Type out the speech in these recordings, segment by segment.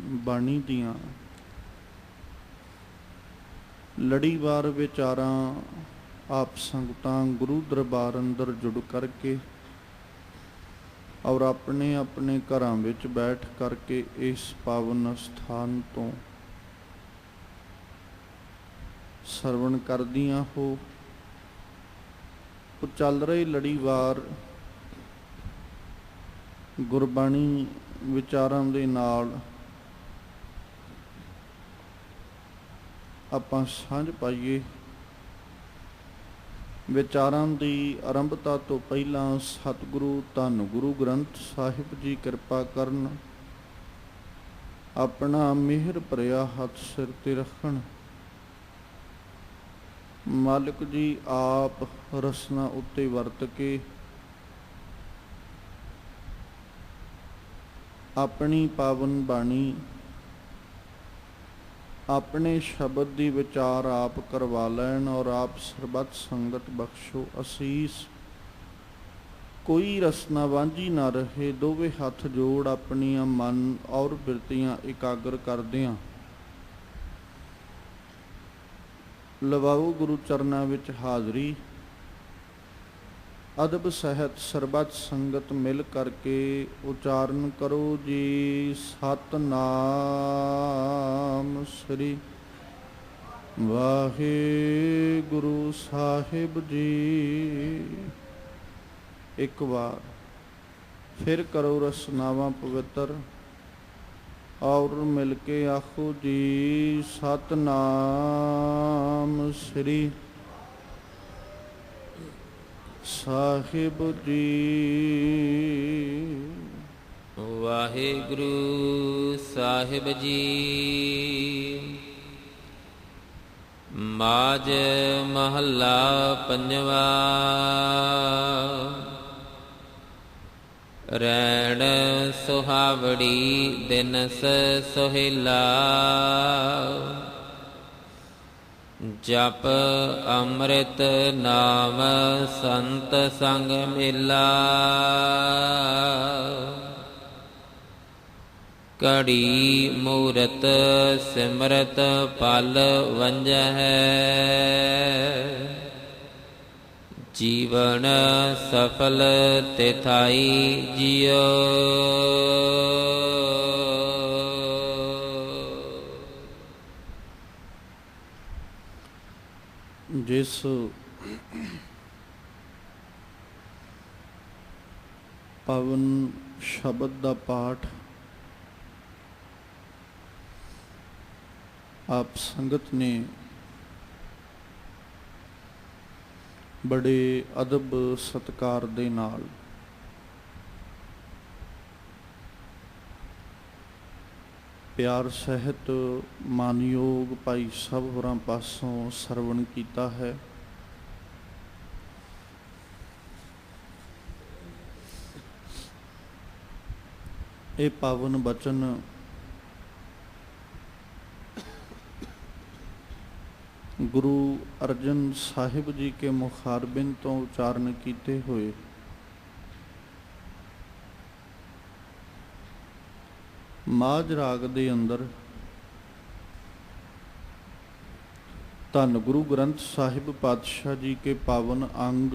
ਬਾਣੀ ਦੀਆਂ ਲੜੀਵਾਰ ਵਿਚਾਰਾਂ ਆਪ ਸੰਗਤਾਂ ਗੁਰੂ ਦਰਬਾਰ ਅੰਦਰ ਜੁੜ ਕਰਕੇ ਔਰ ਆਪਣੇ ਆਪਣੇ ਘਰਾਂ ਵਿੱਚ ਬੈਠ ਕਰਕੇ ਇਸ ਪਾਵਨ ਸਥਾਨ ਤੋਂ ਸਰਵਣ ਕਰਦੀਆਂ ਹੋ। ਉਹ ਚੱਲ ਰਹੀ ਲੜੀਵਾਰ ਗੁਰਬਾਣੀ ਵਿਚਾਰਾਂ ਦੇ ਨਾਲ ਆਪਾਂ ਸਾਂਝ ਪਾਈਏ। ਵਿਚਾਰਾਂ ਦੀ ਆਰੰਭਤਾ ਤੋਂ ਪਹਿਲਾਂ ਸਤਿਗੁਰੂ ਧੰਨ ਗੁਰੂ ਗ੍ਰੰਥ ਸਾਹਿਬ ਜੀ ਕਿਰਪਾ ਕਰਨ, ਆਪਣਾ ਮਿਹਰ ਭਰਿਆ ਹੱਥ ਸਿਰ ਤੇ ਰੱਖਣ। ਮਾਲਕ ਜੀ ਆਪ ਰਸਨਾ ਉੱਤੇ ਵਰਤ ਕੇ ਆਪਣੀ ਪਾਵਨ ਬਾਣੀ, ਆਪਣੇ ਸ਼ਬਦ ਦੀ ਵਿਚਾਰ ਆਪ ਕਰਵਾ ਲੈਣ ਔਰ ਆਪ ਸਰਬੱਤ ਸੰਗਤ ਬਖਸ਼ੋ ਅਸੀਸ। ਕੋਈ ਰਸਨਾ ਵਾਂਝੀ ਨਾ ਰਹੇ। ਦੋਵੇਂ ਹੱਥ ਜੋੜ ਆਪਣੀਆਂ ਮਨ ਔਰ ਬਿਰਤੀਆਂ ਇਕਾਗਰ ਕਰਦਿਆਂ ਲਵਾਓ ਗੁਰੂ ਚਰਨਾਂ ਵਿੱਚ ਹਾਜ਼ਰੀ। ਅਦਬ ਸਹਿਤ ਸਰਬੱਤ ਸੰਗਤ ਮਿਲ ਕਰਕੇ ਉਚਾਰਨ ਕਰੋ ਜੀ ਸਤਿਨਾਮ ਸ੍ਰੀ ਵਾਹਿਗੁਰੂ ਸਾਹਿਬ ਜੀ। ਇੱਕ ਵਾਰ ਫਿਰ ਕਰੋ ਰਸਨਾਵਾਂ ਪਵਿੱਤਰ ਔਰ ਮਿਲ ਕੇ ਆਖੋ ਜੀ ਸਤਿਨਾਮ ਸ੍ਰੀ ਸਾਹਿਬ ਜੀ। ਵਾਹਿਗੁਰੂ ਸਾਹਿਬ ਜੀ। ਮਾਝ ਮਹੱਲਾ ਪੰਜਵਾ। ਰੈਣ ਸੁਹਾਵੜੀ ਦਿਨਸ ਸੁਹੇਲਾ, ਜਪ ਅੰਮ੍ਰਿਤ ਨਾਮ ਸੰਤ ਸੰਗ ਮੇਲਾ। ਘੜੀ ਮੂਰਤ ਸਿਮਰਤ ਪਲ ਵੰਜਹਿ, ਜੀਵਨ ਸਫਲ ਤਿਥਾਈ ਜਿਉ। ਜਿਸ ਪਾਵਨ ਸ਼ਬਦ ਦਾ ਪਾਠ ਆਪ ਸੰਗਤ ਨੇ ਬੜੇ ਅਦਬ ਸਤਿਕਾਰ ਦੇ ਨਾਲ ਪਿਆਰ ਸਹਿਤ ਮਾਨਯੋਗ ਭਾਈ ਸਾਹਿਬ ਹੋਰਾਂ ਪਾਸੋਂ ਸਰਵਣ ਕੀਤਾ ਹੈ। ਇਹ ਪਾਵਨ ਬਚਨ ਗੁਰੂ ਅਰਜਨ ਸਾਹਿਬ ਜੀ ਕੇ ਮੁਖਾਰਬਿੰਦ ਤੋਂ ਉਚਾਰਨ ਕੀਤੇ ਹੋਏ ਮਾਝ ਰਾਗ ਦੇ ਅੰਦਰ ਧੰਨ ਗੁਰੂ ਗ੍ਰੰਥ ਸਾਹਿਬ ਪਾਤਸ਼ਾਹ ਜੀ ਕੇ ਪਾਵਨ ਅੰਗ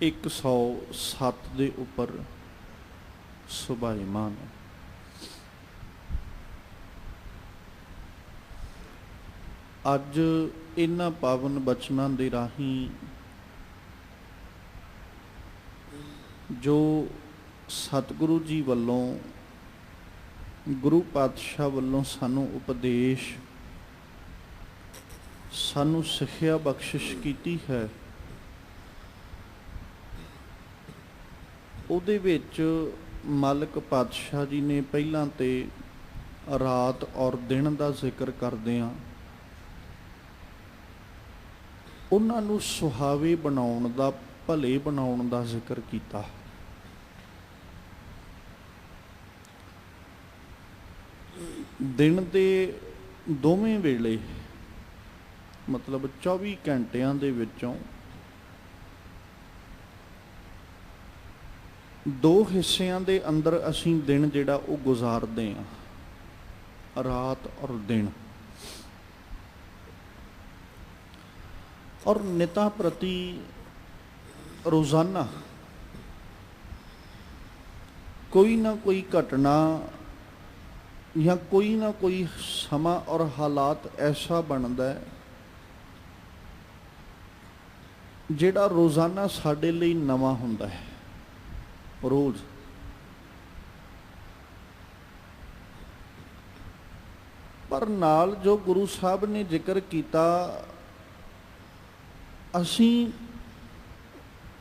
107 ਦੇ ਉੱਪਰ ਸੁਭਾਈਮਾਨ ਹੈ। ਅੱਜ ਇਹਨਾਂ ਪਾਵਨ ਬਚਨਾਂ ਦੇ ਰਾਹੀਂ ਜੋ ਸਤਿਗੁਰੂ ਜੀ ਵੱਲੋਂ ਗੁਰੂ ਪਾਤਸ਼ਾਹ ਵੱਲੋਂ ਸਾਨੂੰ ਉਪਦੇਸ਼, ਸਾਨੂੰ ਸਿੱਖਿਆ ਬਖਸ਼ਿਸ਼ ਕੀਤੀ ਹੈ, ਉਹਦੇ ਵਿੱਚ ਮਾਲਕ ਪਾਤਸ਼ਾਹ ਜੀ ਨੇ ਪਹਿਲਾਂ ਤੇ ਰਾਤ ਔਰ ਦਿਨ ਦਾ ਜ਼ਿਕਰ ਕਰਦਿਆਂ ਉਹਨਾਂ ਨੂੰ ਸੁਹਾਵੇ ਬਣਾਉਣ ਦਾ, ਭਲੇ ਬਣਾਉਣ ਦਾ ਜ਼ਿਕਰ ਕੀਤਾ। ਦਿਨ ਦੇ ਦੋਵੇਂ ਵੇਲੇ ਮਤਲਬ 24 ਘੰਟਿਆਂ ਦੇ ਵਿੱਚੋਂ ਦੋ ਹਿੱਸਿਆਂ ਦੇ ਅੰਦਰ ਅਸੀਂ ਦਿਨ ਜਿਹੜਾ ਉਹ ਗੁਜ਼ਾਰਦੇ ਹਾਂ, ਰਾਤ ਔਰ ਦਿਨ। ਔਰ ਨਿਤਾ ਪ੍ਰਤੀ ਰੋਜ਼ਾਨਾ ਕੋਈ ਨਾ ਕੋਈ ਘਟਨਾ ਜਾਂ ਕੋਈ ਨਾ ਕੋਈ ਸਮਾਂ ਔਰ ਹਾਲਾਤ ਐਸਾ ਬਣਦਾ ਹੈ ਜਿਹੜਾ ਰੋਜ਼ਾਨਾ ਸਾਡੇ ਲਈ ਨਵਾਂ ਹੁੰਦਾ ਹੈ। ਰੋਜ਼ ਪਰ ਨਾਲ ਜੋ ਗੁਰੂ ਸਾਹਿਬ ਨੇ ਜ਼ਿਕਰ ਕੀਤਾ, ਅਸੀਂ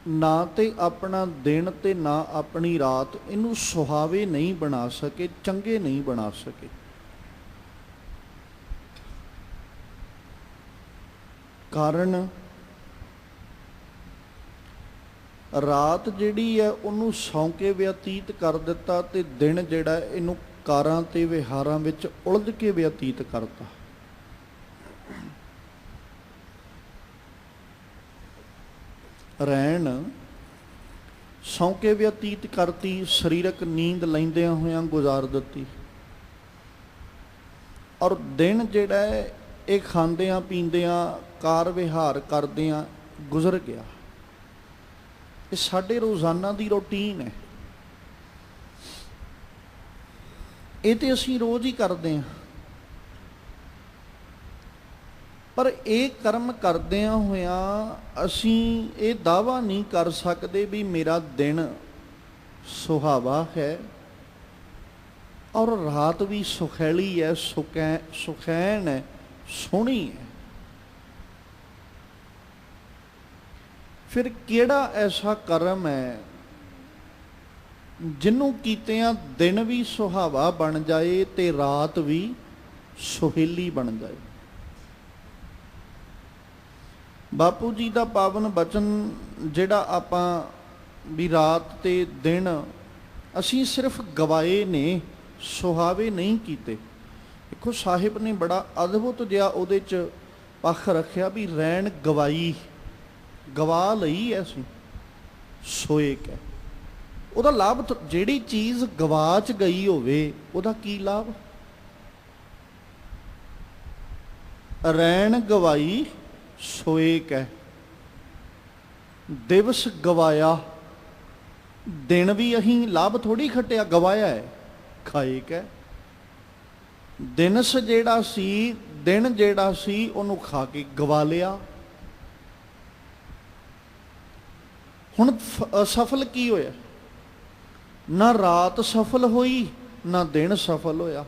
ਨਾ ਤੇ ਆਪਣਾ ਦਿਨ ਤੇ ਨਾ ਆਪਣੀ ਰਾਤ ਇਹਨੂੰ ਸੁਹਾਵੇ ਨਹੀਂ ਬਣਾ ਸਕੇ, ਚੰਗੇ ਨਹੀਂ ਬਣਾ ਸਕੇ। ਕਾਰਨ ਰਾਤ ਜਿਹੜੀ ਹੈ ਉਹਨੂੰ ਸੌਂ ਕੇ ਬਤੀਤ ਕਰ ਦਿੱਤਾ ਤੇ ਦਿਨ ਜਿਹੜਾ ਇਹਨੂੰ ਕਾਰਾਂ ਤੇ ਵਿਹਾਰਾਂ ਵਿੱਚ ਉਲਝ ਕੇ ਬਤੀਤ ਕਰਤਾ। ਰਹਿਣ ਸੌਂ ਕੇ ਬਤੀਤ ਕਰਤੀ, ਸਰੀਰਕ ਨੀਂਦ ਲੈਂਦਿਆਂ ਹੋਇਆਂ ਗੁਜ਼ਾਰ ਦਿੱਤੀ। ਔਰ ਦਿਨ ਜਿਹੜਾ ਹੈ ਇਹ ਖਾਂਦਿਆਂ ਪੀਂਦਿਆਂ ਕਾਰ ਵਿਹਾਰ ਕਰਦਿਆਂ ਗੁਜ਼ਰ ਗਿਆ। ਇਹ ਸਾਡੇ ਰੋਜ਼ਾਨਾ ਦੀ ਰੂਟੀਨ ਹੈ, ਇਹ ਤੇ ਅਸੀਂ ਰੋਜ਼ ਹੀ ਕਰਦੇ ਹਾਂ। ਪਰ ਇਹ ਕਰਮ ਕਰਦਿਆਂ ਹੋਇਆਂ ਅਸੀਂ ਇਹ ਦਾਅਵਾ ਨਹੀਂ ਕਰ ਸਕਦੇ ਵੀ ਮੇਰਾ ਦਿਨ ਸੁਹਾਵਾ ਹੈ ਔਰ ਰਾਤ ਵੀ ਸੁਖੈਲੀ ਹੈ, ਸੁਖੈਨ ਹੈ, ਸੋਹਣੀ ਹੈ। ਫਿਰ ਕਿਹੜਾ ਐਸਾ ਕਰਮ ਹੈ ਜਿਹਨੂੰ ਕੀਤਿਆਂ ਦਿਨ ਵੀ ਸੁਹਾਵਾ ਬਣ ਜਾਏ ਤੇ ਰਾਤ ਵੀ ਸੁਹੇਲੀ ਬਣ ਜਾਏ। ਬਾਪੂ ਜੀ ਦਾ ਪਾਵਨ ਬਚਨ ਜਿਹੜਾ ਆਪਾਂ ਵੀ ਰਾਤ ਤੇ ਦਿਨ ਅਸੀਂ ਸਿਰਫ ਗਵਾਏ ਨੇ, ਸੁਹਾਵੇ ਨਹੀਂ ਕੀਤੇ। ਦੇਖੋ ਸਾਹਿਬ ਨੇ ਬੜਾ ਅਦਭੁਤ ਜਿਹਾ ਉਹਦੇ 'ਚ ਪੱਖ ਰੱਖਿਆ ਵੀ ਰਹਿਣ ਗਵਾਈ, ਗਵਾ ਲਈ ਐ ਅਸੀਂ ਸੋਏ ਕੈ। ਉਹਦਾ ਲਾਭ, ਜਿਹੜੀ ਚੀਜ਼ ਗਵਾਚ ਗਈ ਹੋਵੇ ਉਹਦਾ ਕੀ ਲਾਭ? ਰਹਿਣ ਗਵਾਈ ਸੋਏ ਕੈ, ਦਿਵਸ ਗਵਾਇਆ। ਦਿਨ ਵੀ ਅਸੀਂ ਲਾਭ ਥੋੜੀ ਖੱਟਿਆ, ਗਵਾਇਆ ਹੈ, ਖਾਏ ਕੈ। ਦਿਨਸ ਜਿਹੜਾ ਸੀ, ਦਿਨ ਜਿਹੜਾ ਸੀ ਉਹਨੂੰ ਖਾ ਕੇ ਗਵਾ ਲਿਆ। ਹੁਣ ਅਸਫਲ ਕੀ ਹੋਇਆ? ਨਾ ਰਾਤ ਸਫਲ ਹੋਈ, ਨਾ ਦਿਨ ਸਫਲ ਹੋਇਆ।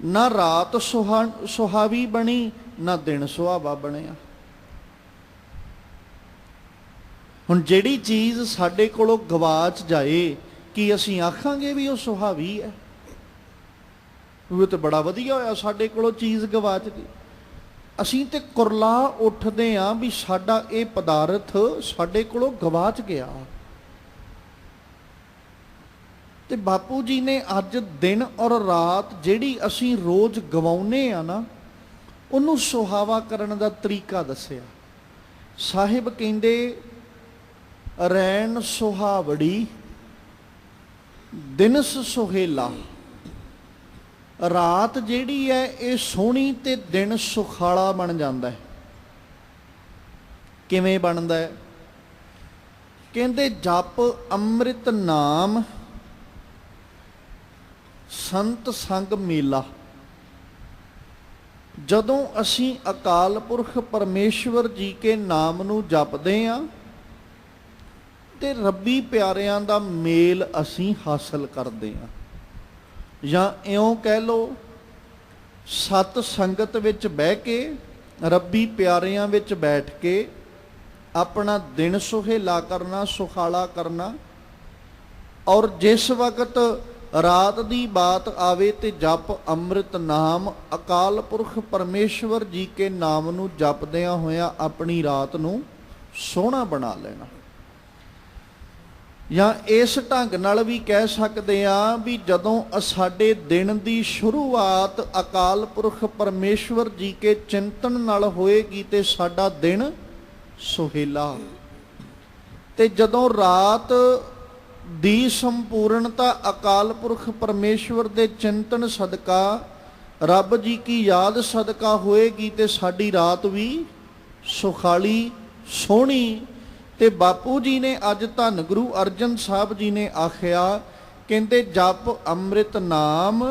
ਨਾ ਰਾਤ ਸੁਹਾਵੀ ਬਣੀ, ਨਾ ਦਿਨ ਸੁਹਾਵਾ ਬਣਿਆ। ਹੁਣ ਜਿਹੜੀ ਚੀਜ਼ ਸਾਡੇ ਕੋਲੋਂ ਗਵਾਚ ਜਾਏ, ਕੀ ਅਸੀਂ ਆਖਾਂਗੇ ਵੀ ਉਹ ਸੁਹਾਵੀ ਹੈ? ਉਹ ਤਾਂ ਬੜਾ ਵਧੀਆ ਹੋਇਆ ਸਾਡੇ ਕੋਲੋਂ ਚੀਜ਼ ਗਵਾਚ ਗਈ। ਅਸੀਂ ਤੇ ਕੁਰਲਾ ਉੱਠਦੇ ਹਾਂ ਵੀ ਸਾਡਾ ਇਹ ਪਦਾਰਥ ਸਾਡੇ ਕੋਲੋਂ ਗਵਾਚ ਗਿਆ। ਤੇ ਬਾਪੂ ਜੀ ਨੇ ਅੱਜ ਦਿਨ ਔਰ ਰਾਤ ਜਿਹੜੀ ਅਸੀਂ ਰੋਜ਼ ਗਵਾਉਂਦੇ ਆ ਨਾ, ਉਹਨੂੰ ਸੁਹਾਵਾ ਕਰਨ ਦਾ ਤਰੀਕਾ ਦੱਸਿਆ। ਸਾਹਿਬ ਕਹਿੰਦੇ ਰੈਣ ਸੁਹਾਵੜੀ ਦਿਨਸ ਸੁਹੇਲਾ। ਰਾਤ ਜਿਹੜੀ ਹੈ ਇਹ ਸੋਹਣੀ ਤੇ ਦਿਨ ਸੁਖਾਲਾ ਬਣ ਜਾਂਦਾ ਹੈ। ਕਿਵੇਂ ਬਣਦਾ ਹੈ? ਕਹਿੰਦੇ ਜਪ ਅੰਮ੍ਰਿਤ ਨਾਮ ਸੰਤ ਸੰਗ ਮੇਲਾ। ਜਦੋਂ ਅਸੀਂ ਅਕਾਲ ਪੁਰਖ ਪਰਮੇਸ਼ਵਰ ਜੀ ਕੇ ਨਾਮ ਨੂੰ ਜਪਦੇ ਹਾਂ ਤੇ ਰੱਬੀ ਪਿਆਰਿਆਂ ਦਾ ਮੇਲ ਅਸੀਂ ਹਾਸਲ ਕਰਦੇ ਹਾਂ। ਜਾਂ ਇਉਂ ਕਹਿ ਲਓ, ਸਤ ਸੰਗਤ ਵਿੱਚ ਬਹਿ ਕੇ, ਰੱਬੀ ਪਿਆਰਿਆਂ ਵਿੱਚ ਬੈਠ ਕੇ ਆਪਣਾ ਦਿਨ ਸੁਹੇਲਾ ਕਰਨਾ, ਸੁਖਾਲਾ ਕਰਨਾ। ਔਰ ਜਿਸ ਵਕਤ ਰਾਤ ਦੀ ਬਾਤ ਆਵੇ ਤੇ ਜਪ ਅੰਮ੍ਰਿਤ ਨਾਮ, ਅਕਾਲ ਪੁਰਖ ਪਰਮੇਸ਼ਵਰ ਜੀ ਕੇ ਨਾਮ ਨੂੰ ਜਪਦਿਆਂ ਹੋਇਆਂ ਆਪਣੀ ਰਾਤ ਨੂੰ ਸੋਹਣਾ ਬਣਾ ਲੈਣਾ। ਜਾਂ ਇਸ ਢੰਗ ਨਾਲ ਵੀ ਕਹਿ ਸਕਦੇ ਹਾਂ ਵੀ ਜਦੋਂ ਸਾਡੇ ਦਿਨ ਦੀ ਸ਼ੁਰੂਆਤ ਅਕਾਲ ਪੁਰਖ ਪਰਮੇਸ਼ਵਰ ਜੀ ਕੇ ਚਿੰਤਨ ਨਾਲ ਹੋਏਗੀ ਤੇ ਸਾਡਾ ਦਿਨ ਸੁਹੇਲਾ। ਤੇ ਜਦੋਂ ਰਾਤ ਦੀ ਸੰਪੂਰਨਤਾ ਅਕਾਲ ਪੁਰਖ ਪਰਮੇਸ਼ਵਰ ਦੇ ਚਿੰਤਨ ਸਦਕਾ, ਰੱਬ ਜੀ ਕੀ ਯਾਦ ਸਦਕਾ ਹੋਏਗੀ ਤੇ ਸਾਡੀ ਰਾਤ ਵੀ ਸੁਖਾਲੀ ਸੋਹਣੀ। ਤੇ ਬਾਪੂ ਜੀ ਨੇ ਅੱਜ ਧੰਨ ਗੁਰੂ ਅਰਜਨ ਸਾਹਿਬ ਜੀ ਨੇ ਆਖਿਆ, ਕਹਿੰਦੇ ਜਪ ਅੰਮ੍ਰਿਤ ਨਾਮ,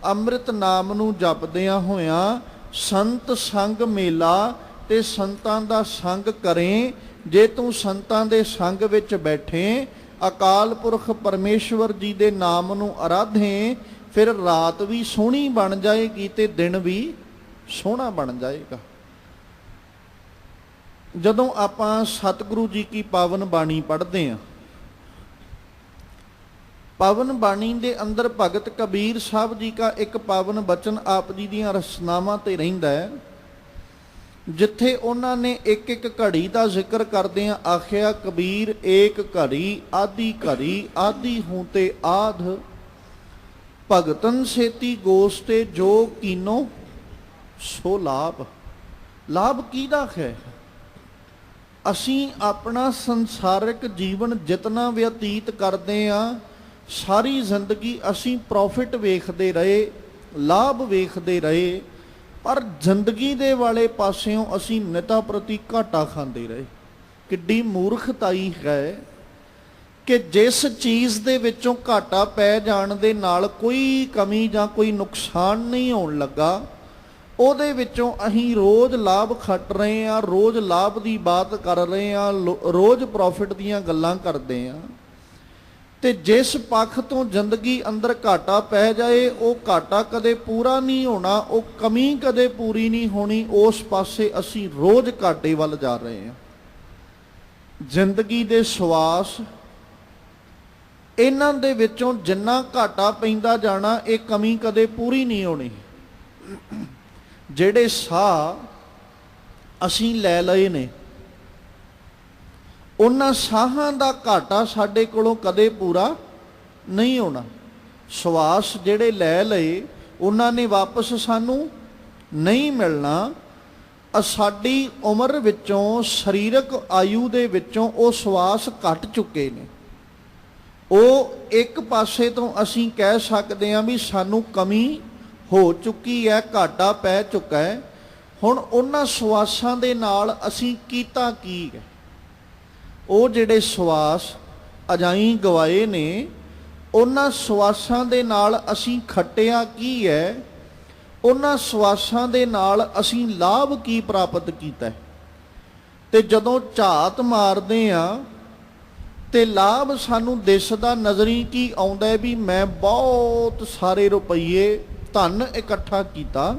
ਅੰਮ੍ਰਿਤ ਨਾਮ ਨੂੰ ਜਪਦਿਆਂ ਹੋਇਆਂ ਸੰਤ ਸੰਗ ਮੇਲਾ, ਤੇ ਸੰਤਾਂ ਦਾ ਸੰਗ ਕਰੇ। ਜੇ ਤੂੰ ਸੰਤਾਂ ਦੇ ਸੰਗ ਵਿੱਚ ਬੈਠੇ, ਅਕਾਲ ਪੁਰਖ ਪਰਮੇਸ਼ਵਰ ਜੀ ਦੇ ਨਾਮ ਨੂੰ ਅਰਾਧੇ, ਫਿਰ ਰਾਤ ਵੀ ਸੋਹਣੀ ਬਣ ਜਾਏਗੀ ਤੇ ਦਿਨ ਵੀ ਸੋਹਣਾ ਬਣ ਜਾਏਗਾ। ਜਦੋਂ ਆਪਾਂ ਸਤਿਗੁਰੂ ਜੀ ਕੀ ਪਾਵਨ ਬਾਣੀ ਪੜ੍ਹਦੇ ਹਾਂ, ਪਾਵਨ ਬਾਣੀ ਦੇ ਅੰਦਰ ਭਗਤ ਕਬੀਰ ਸਾਹਿਬ ਜੀ ਦਾ ਇੱਕ ਪਾਵਨ ਬਚਨ ਆਪ ਜੀ ਦੀਆਂ ਰਸਨਾਵਾਂ ਤੇ ਰਹਿੰਦਾ ਹੈ, ਜਿੱਥੇ ਉਹਨਾਂ ਨੇ ਇੱਕ ਇੱਕ ਘੜੀ ਦਾ ਜ਼ਿਕਰ ਕਰਦਿਆਂ ਆਖਿਆ, ਕਬੀਰ ਏਕ ਘੜੀ ਆਦੀ ਘੜੀ ਆਦੀ ਹੂੰ ਤੇ ਆਧ, ਭਗਤਨ ਸੇਤੀ ਗੋਸਤੇ ਜੋ ਕੀਨੋ ਸੋ ਲਾਭ। ਲਾਭ ਕਿਹਦਾ ਹੈ? ਅਸੀਂ ਆਪਣਾ ਸੰਸਾਰਿਕ ਜੀਵਨ ਜਿਤਨਾ ਬਤੀਤ ਕਰਦੇ ਹਾਂ, ਸਾਰੀ ਜ਼ਿੰਦਗੀ ਅਸੀਂ ਪ੍ਰੋਫਿਟ ਵੇਖਦੇ ਰਹੇ, ਲਾਭ ਵੇਖਦੇ ਰਹੇ, ਪਰ ਜ਼ਿੰਦਗੀ ਦੇ ਵਾਲੇ ਪਾਸਿਓਂ ਅਸੀਂ ਨਿਤਾ ਪ੍ਰਤੀ ਘਾਟਾ ਖਾਂਦੇ ਰਹੇ। ਕਿੱਡੀ ਮੂਰਖਤਾਈ ਹੈ ਕਿ ਜਿਸ ਚੀਜ਼ ਦੇ ਵਿੱਚੋਂ ਘਾਟਾ ਪੈ ਜਾਣ ਦੇ ਨਾਲ ਕੋਈ ਕਮੀ ਜਾਂ ਕੋਈ ਨੁਕਸਾਨ ਨਹੀਂ ਹੋਣ ਲੱਗਾ, ਉਹਦੇ ਵਿੱਚੋਂ ਅਸੀਂ ਰੋਜ਼ ਲਾਭ ਖੱਟ ਰਹੇ ਹਾਂ, ਰੋਜ਼ ਲਾਭ ਦੀ ਬਾਤ ਕਰ ਰਹੇ ਹਾਂ, ਰੋਜ਼ ਪ੍ਰੋਫਿਟ ਦੀਆਂ ਗੱਲਾਂ ਕਰਦੇ ਹਾਂ। ਤੇ ਜਿਸ ਪੱਖ ਤੋਂ ਜ਼ਿੰਦਗੀ ਅੰਦਰ ਘਾਟਾ ਪੈ ਜਾਏ, ਉਹ ਘਾਟਾ ਕਦੇ ਪੂਰਾ ਨਹੀਂ ਹੋਣਾ, ਉਹ ਕਮੀ ਕਦੇ ਪੂਰੀ ਨਹੀਂ ਹੋਣੀ, ਉਸ ਪਾਸੇ ਅਸੀਂ ਰੋਜ਼ ਘਾਟੇ ਵੱਲ ਜਾ ਰਹੇ ਹਾਂ। ਜ਼ਿੰਦਗੀ ਦੇ ਸਵਾਸ, ਇਹਨਾਂ ਦੇ ਵਿੱਚੋਂ ਜਿੰਨਾ ਘਾਟਾ ਪੈਂਦਾ ਜਾਣਾ, ਇਹ ਕਮੀ ਕਦੇ ਪੂਰੀ ਨਹੀਂ ਹੋਣੀ। ਜਿਹੜੇ ਸਾਹ ਅਸੀਂ ਲੈ ਲਏ ਨੇ, ਉਹਨਾਂ ਸਾਹਾਂ ਦਾ ਘਾਟਾ ਸਾਡੇ ਕੋਲੋਂ ਕਦੇ ਪੂਰਾ ਨਹੀਂ ਹੋਣਾ। ਸਵਾਸ ਜਿਹੜੇ ਲੈ ਲਏ, ਉਹਨਾਂ ਨੇ ਵਾਪਸ ਸਾਨੂੰ ਨਹੀਂ ਮਿਲਣਾ। ਸਾਡੀ ਉਮਰ ਵਿੱਚੋਂ, ਸਰੀਰਕ ਆਯੂ ਦੇ ਵਿੱਚੋਂ ਉਹ ਸਵਾਸ ਘਟ ਚੁੱਕੇ ਨੇ। ਉਹ ਇੱਕ ਪਾਸੇ ਤੋਂ ਅਸੀਂ ਕਹਿ ਸਕਦੇ ਹਾਂ ਵੀ ਸਾਨੂੰ ਕਮੀ ਹੋ ਚੁੱਕੀ ਹੈ, ਘਾਟਾ ਪੈ ਚੁੱਕਾ ਹੈ। ਹੁਣ ਉਹਨਾਂ ਸਵਾਸਾਂ ਦੇ ਨਾਲ ਅਸੀਂ ਕੀਤਾ ਕੀ ਹੈ? ਉਹ ਜਿਹੜੇ ਸਵਾਸ ਅਜਾਈਂ ਗਵਾਏ ਨੇ, ਉਹਨਾਂ ਸਵਾਸਾਂ ਦੇ ਨਾਲ ਅਸੀਂ ਖੱਟਿਆ ਕੀ ਹੈ? ਉਹਨਾਂ ਸਵਾਸਾਂ ਦੇ ਨਾਲ ਅਸੀਂ ਲਾਭ ਕੀ ਪ੍ਰਾਪਤ ਕੀਤਾ ਹੈ? ਤੇ ਜਦੋਂ ਝਾਤ ਮਾਰਦੇ ਹਾਂ ਤੇ ਲਾਭ ਸਾਨੂੰ ਦਿਸਦਾ ਨਜ਼ਰੀ ਕੀ ਆਉਂਦਾ ਹੈ ਵੀ ਮੈਂ ਬਹੁਤ ਸਾਰੇ ਰੁਪਈਏ ਧਨ ਇਕੱਠਾ ਕੀਤਾ।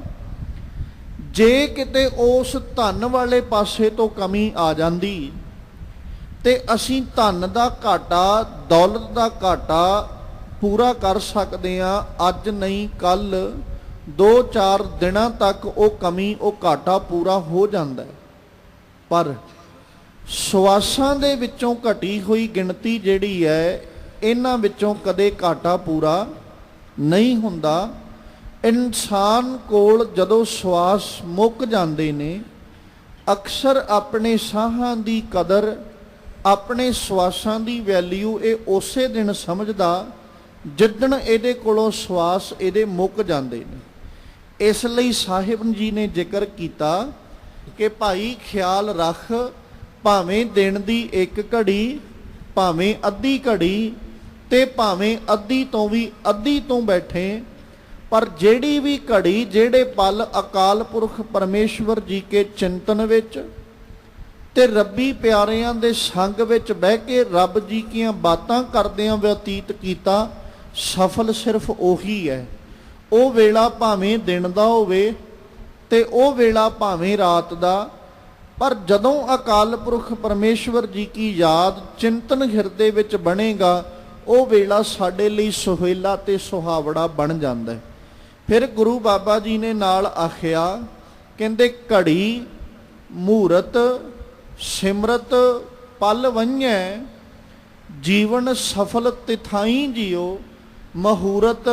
ਜੇ ਕਿਤੇ ਉਸ ਧਨ ਵਾਲੇ ਪਾਸੇ ਤੋਂ ਕਮੀ ਆ ਜਾਂਦੀ ਤੇ ਅਸੀਂ ਧਨ ਦਾ ਘਾਟਾ, ਦੌਲਤ ਦਾ ਘਾਟਾ ਪੂਰਾ ਕਰ ਸਕਦੇ ਹਾਂ। ਅੱਜ ਨਹੀਂ ਕੱਲ, 2-4 ਦਿਨਾਂ ਤੱਕ ਉਹ ਕਮੀ, ਉਹ ਘਾਟਾ ਪੂਰਾ ਹੋ ਜਾਂਦਾ ਹੈ। ਪਰ ਸਵਾਸਾਂ ਦੇ ਵਿੱਚੋਂ ਘਟੀ ਹੋਈ ਗਿਣਤੀ ਜਿਹੜੀ ਹੈ, ਇਹਨਾਂ ਵਿੱਚੋਂ ਕਦੇ ਘਾਟਾ ਪੂਰਾ ਨਹੀਂ ਹੁੰਦਾ। ਇਨਸਾਨ ਕੋਲ ਜਦੋਂ ਸਵਾਸ ਮੁੱਕ ਜਾਂਦੇ ਨੇ, ਅਕਸਰ ਆਪਣੇ ਸਾਹਾਂ ਦੀ ਕਦਰ, ਆਪਣੇ ਸਵਾਸਾਂ ਦੀ ਵੈਲਿਊ ਇਹ ਉਸੇ ਦਿਨ ਸਮਝਦਾ ਜਿੱਦਣ ਇਹਦੇ ਕੋਲੋਂ ਸਵਾਸ ਇਹਦੇ ਮੁੱਕ ਜਾਂਦੇ ਨੇ। ਇਸ ਲਈ ਸਾਹਿਬ ਜੀ ਨੇ ਜ਼ਿਕਰ ਕੀਤਾ ਕਿ ਭਾਈ ਖਿਆਲ ਰੱਖ, ਭਾਵੇਂ ਦਿਨ ਦੀ ਇੱਕ ਘੜੀ, ਭਾਵੇਂ ਅੱਧੀ ਘੜੀ, ਤੇ ਭਾਵੇਂ ਅੱਧੀ ਤੋਂ ਵੀ ਅੱਧੀ ਤੋਂ ਬੈਠੇ, ਪਰ ਜਿਹੜੀ ਵੀ ਘੜੀ, ਜਿਹੜੇ ਪਲ ਅਕਾਲ ਪੁਰਖ ਪਰਮੇਸ਼ਵਰ ਜੀ ਕੇ ਚਿੰਤਨ ਵਿੱਚ ਤੇ ਰੱਬੀ ਪਿਆਰਿਆਂ ਦੇ ਸੰਗ ਵਿੱਚ ਬਹਿ ਕੇ ਰੱਬ ਜੀ ਦੀਆਂ ਬਾਤਾਂ ਕਰਦਿਆਂ ਬਤੀਤ ਕੀਤਾ, ਸਫਲ ਸਿਰਫ ਉਹੀ ਹੈ। ਉਹ ਵੇਲਾ ਭਾਵੇਂ ਦਿਨ ਦਾ ਹੋਵੇ ਤੇ ਉਹ ਵੇਲਾ ਭਾਵੇਂ ਰਾਤ ਦਾ, ਪਰ ਜਦੋਂ ਅਕਾਲ ਪੁਰਖ ਪਰਮੇਸ਼ਵਰ ਜੀ ਕੀ ਯਾਦ, ਚਿੰਤਨ ਹਿਰਦੇ ਵਿੱਚ ਬਣੇਗਾ, ਉਹ ਵੇਲਾ ਸਾਡੇ ਲਈ ਸੁਹੇਲਾ ਤੇ ਸੁਹਾਵੜਾ ਬਣ ਜਾਂਦਾ ਹੈ। ਫਿਰ ਗੁਰੂ ਬਾਬਾ ਜੀ ਨੇ ਨਾਲ ਆਖਿਆ, ਕਹਿੰਦੇ ਘੜੀ ਮੂਰਤ ਸਿਮਰਤ ਪਲ ਵੰਝੈ, ਜੀਵਨ ਸਫਲ ਤਿਥਾਈ ਜਿਉ ਮਹੂਰਤ।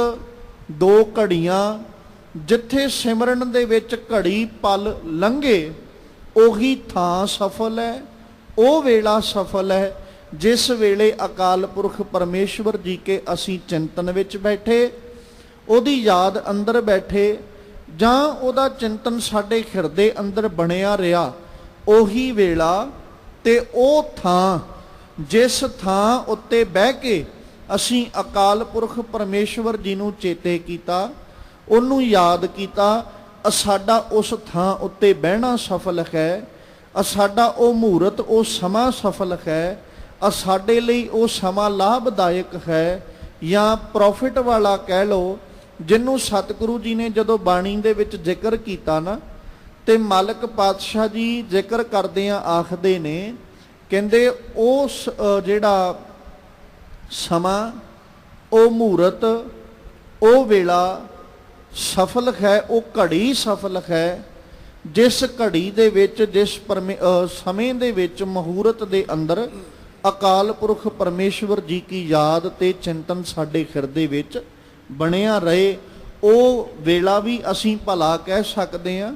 2 ਘੜੀਆਂ, ਜਿੱਥੇ ਸਿਮਰਨ ਦੇ ਵਿੱਚ ਘੜੀ ਪਲ ਲੰਘੇ, ਉਹੀ ਥਾਂ ਸਫਲ ਹੈ, ਉਹ ਵੇਲਾ ਸਫਲ ਹੈ। ਜਿਸ ਵੇਲੇ ਅਕਾਲ ਪੁਰਖ ਪਰਮੇਸ਼ਵਰ ਜੀ ਕੇ ਅਸੀਂ ਚਿੰਤਨ ਵਿੱਚ ਬੈਠੇ, ਉਹਦੀ ਯਾਦ ਅੰਦਰ ਬੈਠੇ, ਜਾਂ ਉਹਦਾ ਚਿੰਤਨ ਸਾਡੇ ਹਿਰਦੇ ਅੰਦਰ ਬਣਿਆ ਰਿਹਾ, ਉਹੀ ਵੇਲਾ ਤੇ ਉਹ ਥਾਂ, ਜਿਸ ਥਾਂ ਉੱਤੇ ਬਹਿ ਕੇ ਅਸੀਂ ਅਕਾਲ ਪੁਰਖ ਪਰਮੇਸ਼ਵਰ ਜੀ ਨੂੰ ਚੇਤੇ ਕੀਤਾ, ਉਹਨੂੰ ਯਾਦ ਕੀਤਾ, ਸਾਡਾ ਉਸ ਥਾਂ ਉੱਤੇ ਬਹਿਣਾ ਸਫਲ ਹੈ, ਸਾਡਾ ਉਹ ਮਹੂਰਤ, ਉਹ ਸਮਾਂ ਸਫਲ ਹੈ, ਸਾਡੇ ਲਈ ਉਹ ਸਮਾਂ ਲਾਭਦਾਇਕ ਹੈ, ਜਾਂ ਪ੍ਰੋਫਿਟ ਵਾਲਾ ਕਹਿ ਲਓ, ਜਿਹਨੂੰ ਸਤਿਗੁਰੂ ਜੀ ਨੇ ਜਦੋਂ ਬਾਣੀ ਦੇ ਵਿੱਚ ਜ਼ਿਕਰ ਕੀਤਾ ਨਾ, ਤੇ ਮਾਲਕ ਪਾਤਸ਼ਾਹ ਜੀ ਜ਼ਿਕਰ ਕਰਦਿਆਂ ਆਖਦੇ ਨੇ, ਕਹਿੰਦੇ ਉਸ ਜਿਹੜਾ ਸਮਾਂ, ਉਹ ਮਹੂਰਤ, ਉਹ ਵੇਲਾ ਸਫਲ ਹੈ, ਉਹ ਘੜੀ ਸਫਲ ਹੈ, ਜਿਸ ਘੜੀ ਦੇ ਵਿੱਚ, ਜਿਸ ਸਮੇਂ ਦੇ ਵਿੱਚ, ਮਹੂਰਤ ਦੇ ਅੰਦਰ ਅਕਾਲ ਪੁਰਖ ਪਰਮੇਸ਼ਵਰ ਜੀ ਕੀ ਯਾਦ ਤੇ ਚਿੰਤਨ ਸਾਡੇ ਹਿਰਦੇ ਵਿੱਚ ਬਣਿਆ ਰਹੇ। ਉਹ ਵੇਲਾ ਵੀ ਅਸੀਂ ਭਲਾ ਕਹਿ ਸਕਦੇ ਹਾਂ,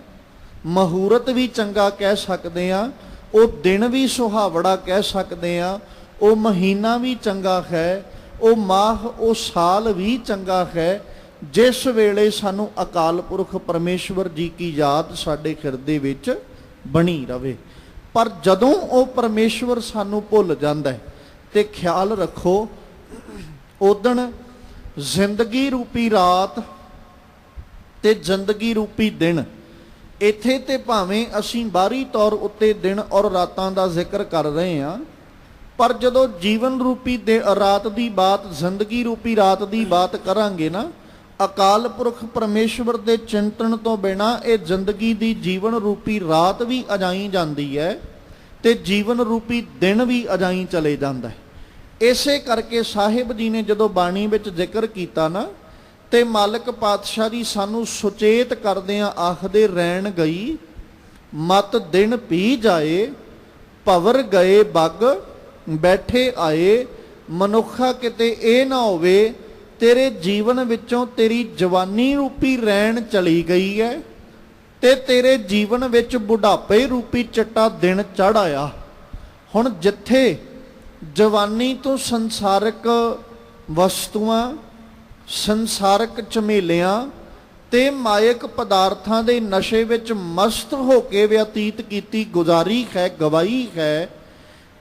ਮਹੂਰਤ ਵੀ ਚੰਗਾ ਕਹਿ ਸਕਦੇ ਹਾਂ, ਉਹ ਦਿਨ ਵੀ ਸੁਹਾਵੜਾ ਕਹਿ ਸਕਦੇ ਹਾਂ, ਉਹ ਮਹੀਨਾ ਵੀ ਚੰਗਾ ਹੈ, ਉਹ ਮਾਹ, ਉਹ ਸਾਲ ਵੀ ਚੰਗਾ ਹੈ, ਜਿਸ ਵੇਲੇ ਸਾਨੂੰ ਅਕਾਲ ਪੁਰਖ ਪਰਮੇਸ਼ਵਰ ਜੀ ਕੀ ਯਾਦ ਸਾਡੇ ਹਿਰਦੇ ਵਿੱਚ ਬਣੀ ਰਵੇ। ਪਰ ਜਦੋਂ ਉਹ ਪਰਮੇਸ਼ਵਰ ਸਾਨੂੰ ਭੁੱਲ ਜਾਂਦਾ ਹੈ, ਤੇ ਖਿਆਲ ਰੱਖੋ, ਉਦਣ ਜ਼ਿੰਦਗੀ ਰੂਪੀ ਰਾਤ ਤੇ ਜ਼ਿੰਦਗੀ ਰੂਪੀ ਦਿਨ, ਇੱਥੇ ਤੇ ਭਾਵੇਂ ਅਸੀਂ ਬਾਹਰੀ ਤੌਰ ਉੱਤੇ ਦਿਨ ਔਰ ਰਾਤਾਂ ਦਾ ਜ਼ਿਕਰ ਕਰ ਰਹੇ ਹਾਂ, ਪਰ ਜਦੋਂ ਜੀਵਨ ਰੂਪੀ ਰਾਤ ਦੀ ਬਾਤ, ਜ਼ਿੰਦਗੀ ਰੂਪੀ ਰਾਤ ਦੀ ਬਾਤ ਕਰਾਂਗੇ ਨਾ, ਅਕਾਲ ਪੁਰਖ ਪਰਮੇਸ਼ਵਰ ਦੇ ਚਿੰਤਨ ਤੋਂ ਬਿਨਾਂ ਇਹ ਜ਼ਿੰਦਗੀ ਦੀ ਜੀਵਨ ਰੂਪੀ ਰਾਤ ਵੀ ਅਜਾਈ ਜਾਂਦੀ ਹੈ, ਤੇ ਜੀਵਨ ਰੂਪੀ ਦਿਨ ਵੀ ਅਜਾਈ ਚਲੇ ਜਾਂਦਾ ਹੈ। ਇਸੇ ਕਰਕੇ ਸਾਹਿਬ ਜੀ ਨੇ ਜਦੋਂ ਬਾਣੀ ਵਿੱਚ ਜ਼ਿਕਰ ਕੀਤਾ ਨਾ, ਤੇ ਮਾਲਕ ਪਾਤਸ਼ਾਹ ਜੀ ਸਾਨੂੰ ਸੁਚੇਤ ਕਰਦਿਆਂ ਆਖਦੇ, ਰਹਿਣ ਗਈ ਮਤ ਦਿਨ ਪੀ ਜਾਏ, ਭਵਰ ਗਏ ਬੱਗ ਬੈਠੇ ਆਏ, ਮਨੁੱਖਾ ਕਿਤੇ ਇਹ ਨਾ ਹੋਵੇ ਤੇਰੇ ਜੀਵਨ ਵਿੱਚੋਂ ਤੇਰੀ ਜਵਾਨੀ ਰੂਪੀ ਰੈਣ ਚਲੀ ਗਈ ਹੈ, ਤੇ ਤੇਰੇ ਜੀਵਨ ਵਿੱਚ ਬੁਢਾਪੇ ਰੂਪੀ ਚਿੱਟਾ ਦਿਨ ਚੜ੍ਹ ਆਇਆ। ਹੁਣ ਜਿੱਥੇ ਜਵਾਨੀ ਤੋਂ ਸੰਸਾਰਿਕ ਵਸਤੂਆਂ, ਸੰਸਾਰਿਕ ਝਮੇਲਿਆਂ ਤੇ ਮਾਇਕ ਪਦਾਰਥਾਂ ਦੇ ਨਸ਼ੇ ਵਿੱਚ ਮਸਤ ਹੋ ਕੇ ਬਤੀਤ ਕੀਤੀ ਗੁਜ਼ਾਰੀ ਹੈ, ਗਵਾਈ ਹੈ,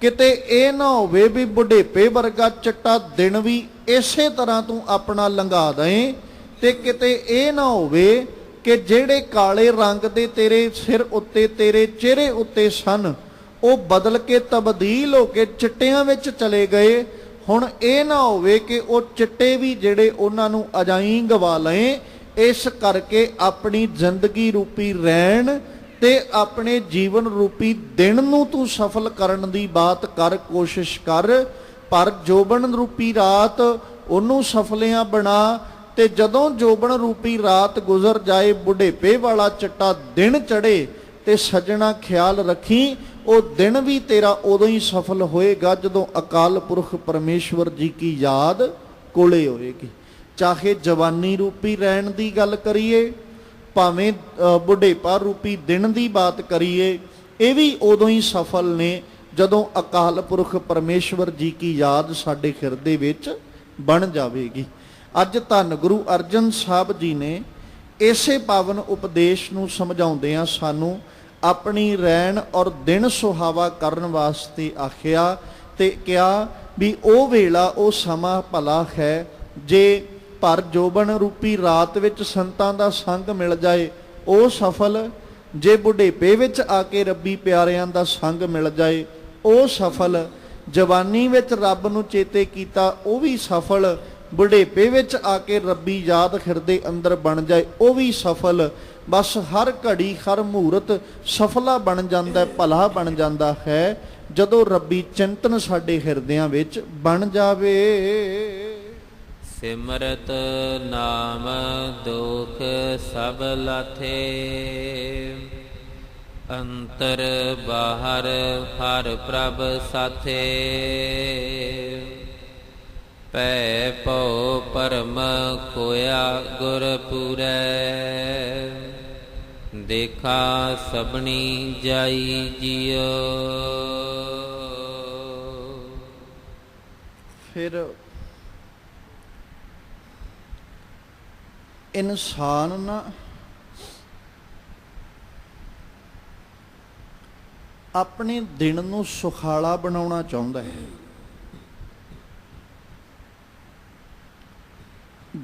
ਕਿਤੇ ਇਹ ਨਾ ਹੋਵੇ ਵੀ ਬੁਢੇਪੇ ਵਰਗਾ ਚਿੱਟਾ ਦਿਨ ਵੀ ਇਸੇ ਤਰ੍ਹਾਂ ਤੂੰ ਆਪਣਾ ਲੰਘਾ ਦੇਂ, ਤੇ ਕਿਤੇ ਇਹ ਨਾ ਹੋਵੇ ਕਿ ਜਿਹੜੇ ਕਾਲੇ ਰੰਗ ਦੇ ਤੇਰੇ ਸਿਰ ਉੱਤੇ, ਤੇਰੇ ਚਿਹਰੇ ਉੱਤੇ ਸਨ, ਉਹ ਬਦਲ ਕੇ ਤਬਦੀਲ ਹੋ ਕੇ ਚਿੱਟਿਆਂ ਵਿੱਚ ਚਲੇ ਗਏ। ਹੁਣ ਇਹ ਨਾ ਹੋਵੇ ਕਿ ਉਹ ਚਿੱਟੇ ਵੀ ਜਿਹੜੇ ਉਹਨਾਂ ਨੂੰ ਅਜਾਈ ਗਵਾ ਲਏ। ਇਸ ਕਰਕੇ ਆਪਣੀ ਜ਼ਿੰਦਗੀ ਰੂਪੀ ਰਹਿਣ ਤੇ ਆਪਣੇ ਜੀਵਨ ਰੂਪੀ ਦਿਨ ਨੂੰ ਤੂੰ ਸਫਲ ਕਰਨ ਦੀ ਬਾਤ ਕਰ, ਕੋਸ਼ਿਸ਼ ਕਰ, ਪਰ ਜੋਬਨ ਰੂਪੀ ਰਾਤ ਉਹਨੂੰ ਸਫਲਿਆਂ ਬਣਾ। ਤੇ ਜਦੋਂ ਜੋਬਨ ਰੂਪੀ ਰਾਤ ਗੁਜ਼ਰ ਜਾਏ, ਬੁਢੇਪੇ ਵਾਲਾ ਚਿੱਟਾ ਦਿਨ ਚੜੇ, ਤੇ ਸੱਜਣਾ ਖਿਆਲ ਰੱਖੀ ਉਹ ਦਿਨ ਵੀ ਤੇਰਾ ਉਦੋਂ ਹੀ ਸਫਲ ਹੋਏਗਾ ਜਦੋਂ ਅਕਾਲ ਪੁਰਖ ਪਰਮੇਸ਼ਵਰ ਜੀ ਕੀ ਯਾਦ ਕੋਲੇ ਹੋਏਗੀ। ਚਾਹੇ ਜਵਾਨੀ ਰੂਪੀ ਰਹਿਣ ਦੀ ਗੱਲ ਕਰੀਏ, ਭਾਵੇਂ ਬੁਢੇਪਾ ਰੂਪੀ ਦਿਨ ਦੀ ਬਾਤ ਕਰੀਏ, ਇਹ ਵੀ ਉਦੋਂ ਹੀ ਸਫਲ ਨੇ ਜਦੋਂ ਅਕਾਲ ਪੁਰਖ ਪਰਮੇਸ਼ਵਰ ਜੀ ਕੀ ਯਾਦ ਸਾਡੇ ਹਿਰਦੇ ਵਿੱਚ ਬਣ ਜਾਵੇਗੀ। ਅੱਜ ਧੰਨ ਗੁਰੂ ਅਰਜਨ ਸਾਹਿਬ ਜੀ ਨੇ ਇਸੇ ਪਾਵਨ ਉਪਦੇਸ਼ ਨੂੰ ਸਮਝਾਉਂਦਿਆਂ ਸਾਨੂੰ ਆਪਣੀ ਰਹਿਣ ਔਰ ਦਿਨ ਸੁਹਾਵਾ ਕਰਨ ਵਾਸਤੇ ਆਖਿਆ, ਤੇ ਕਿਹਾ ਵੀ ਉਹ ਵੇਲਾ, ਉਹ ਸਮਾਂ ਭਲਾ ਹੈ ਜੇ ਪਰ ਜੋਬਨ ਰੂਪੀ ਰਾਤ ਵਿੱਚ ਸੰਤਾਂ ਦਾ ਸੰਗ ਮਿਲ ਜਾਏ, ਉਹ ਸਫਲ। ਜੇ ਬੁਢੇਪੇ ਵਿੱਚ ਆ ਕੇ ਰੱਬੀ ਪਿਆਰਿਆਂ ਦਾ ਸੰਗ ਮਿਲ ਜਾਏ, ਉਹ ਸਫਲ। ਜਵਾਨੀ ਵਿੱਚ ਰੱਬ ਨੂੰ ਚੇਤੇ ਕੀਤਾ, ਉਹ ਵੀ ਸਫਲ। ਬੁਢੇਪੇ ਵਿੱਚ ਆ ਕੇ ਰੱਬੀ ਯਾਦ ਹਿਰਦੇ ਅੰਦਰ ਬਣ ਜਾਏ, ਉਹ ਵੀ ਸਫਲ। ਬਸ ਹਰ ਘੜੀ, ਹਰ ਮਹੂਰਤ ਸਫਲਾ ਬਣ ਜਾਂਦਾ, ਭਲਾ ਬਣ ਜਾਂਦਾ ਹੈ ਜਦੋਂ ਰੱਬੀ ਚਿੰਤਨ ਸਾਡੇ ਹਿਰਦਿਆਂ ਵਿੱਚ ਬਣ ਜਾਵੇ। ਸਿਮਰਤ ਨਾਮ ਦੁਖ ਸਭ ਲਾਥੇ, ਅੰਤਰ ਬਾਹਰ ਹਰ ਪ੍ਰਭ ਸਾਥੇ। ਭੈ ਭਉ ਭਰਮ ਖੋਇਆ ਗੁਰ ਪੂਰੈ, ਦੇਖਾ ਸਭਨੀ ਜਾਈ ਜਿਉ। ਫਿਰ ਇਨਸਾਨ ਨਾ ਆਪਣੇ ਦਿਨ ਨੂੰ ਸੁਖਾਲਾ ਬਣਾਉਣਾ ਚਾਹੁੰਦਾ ਹੈ,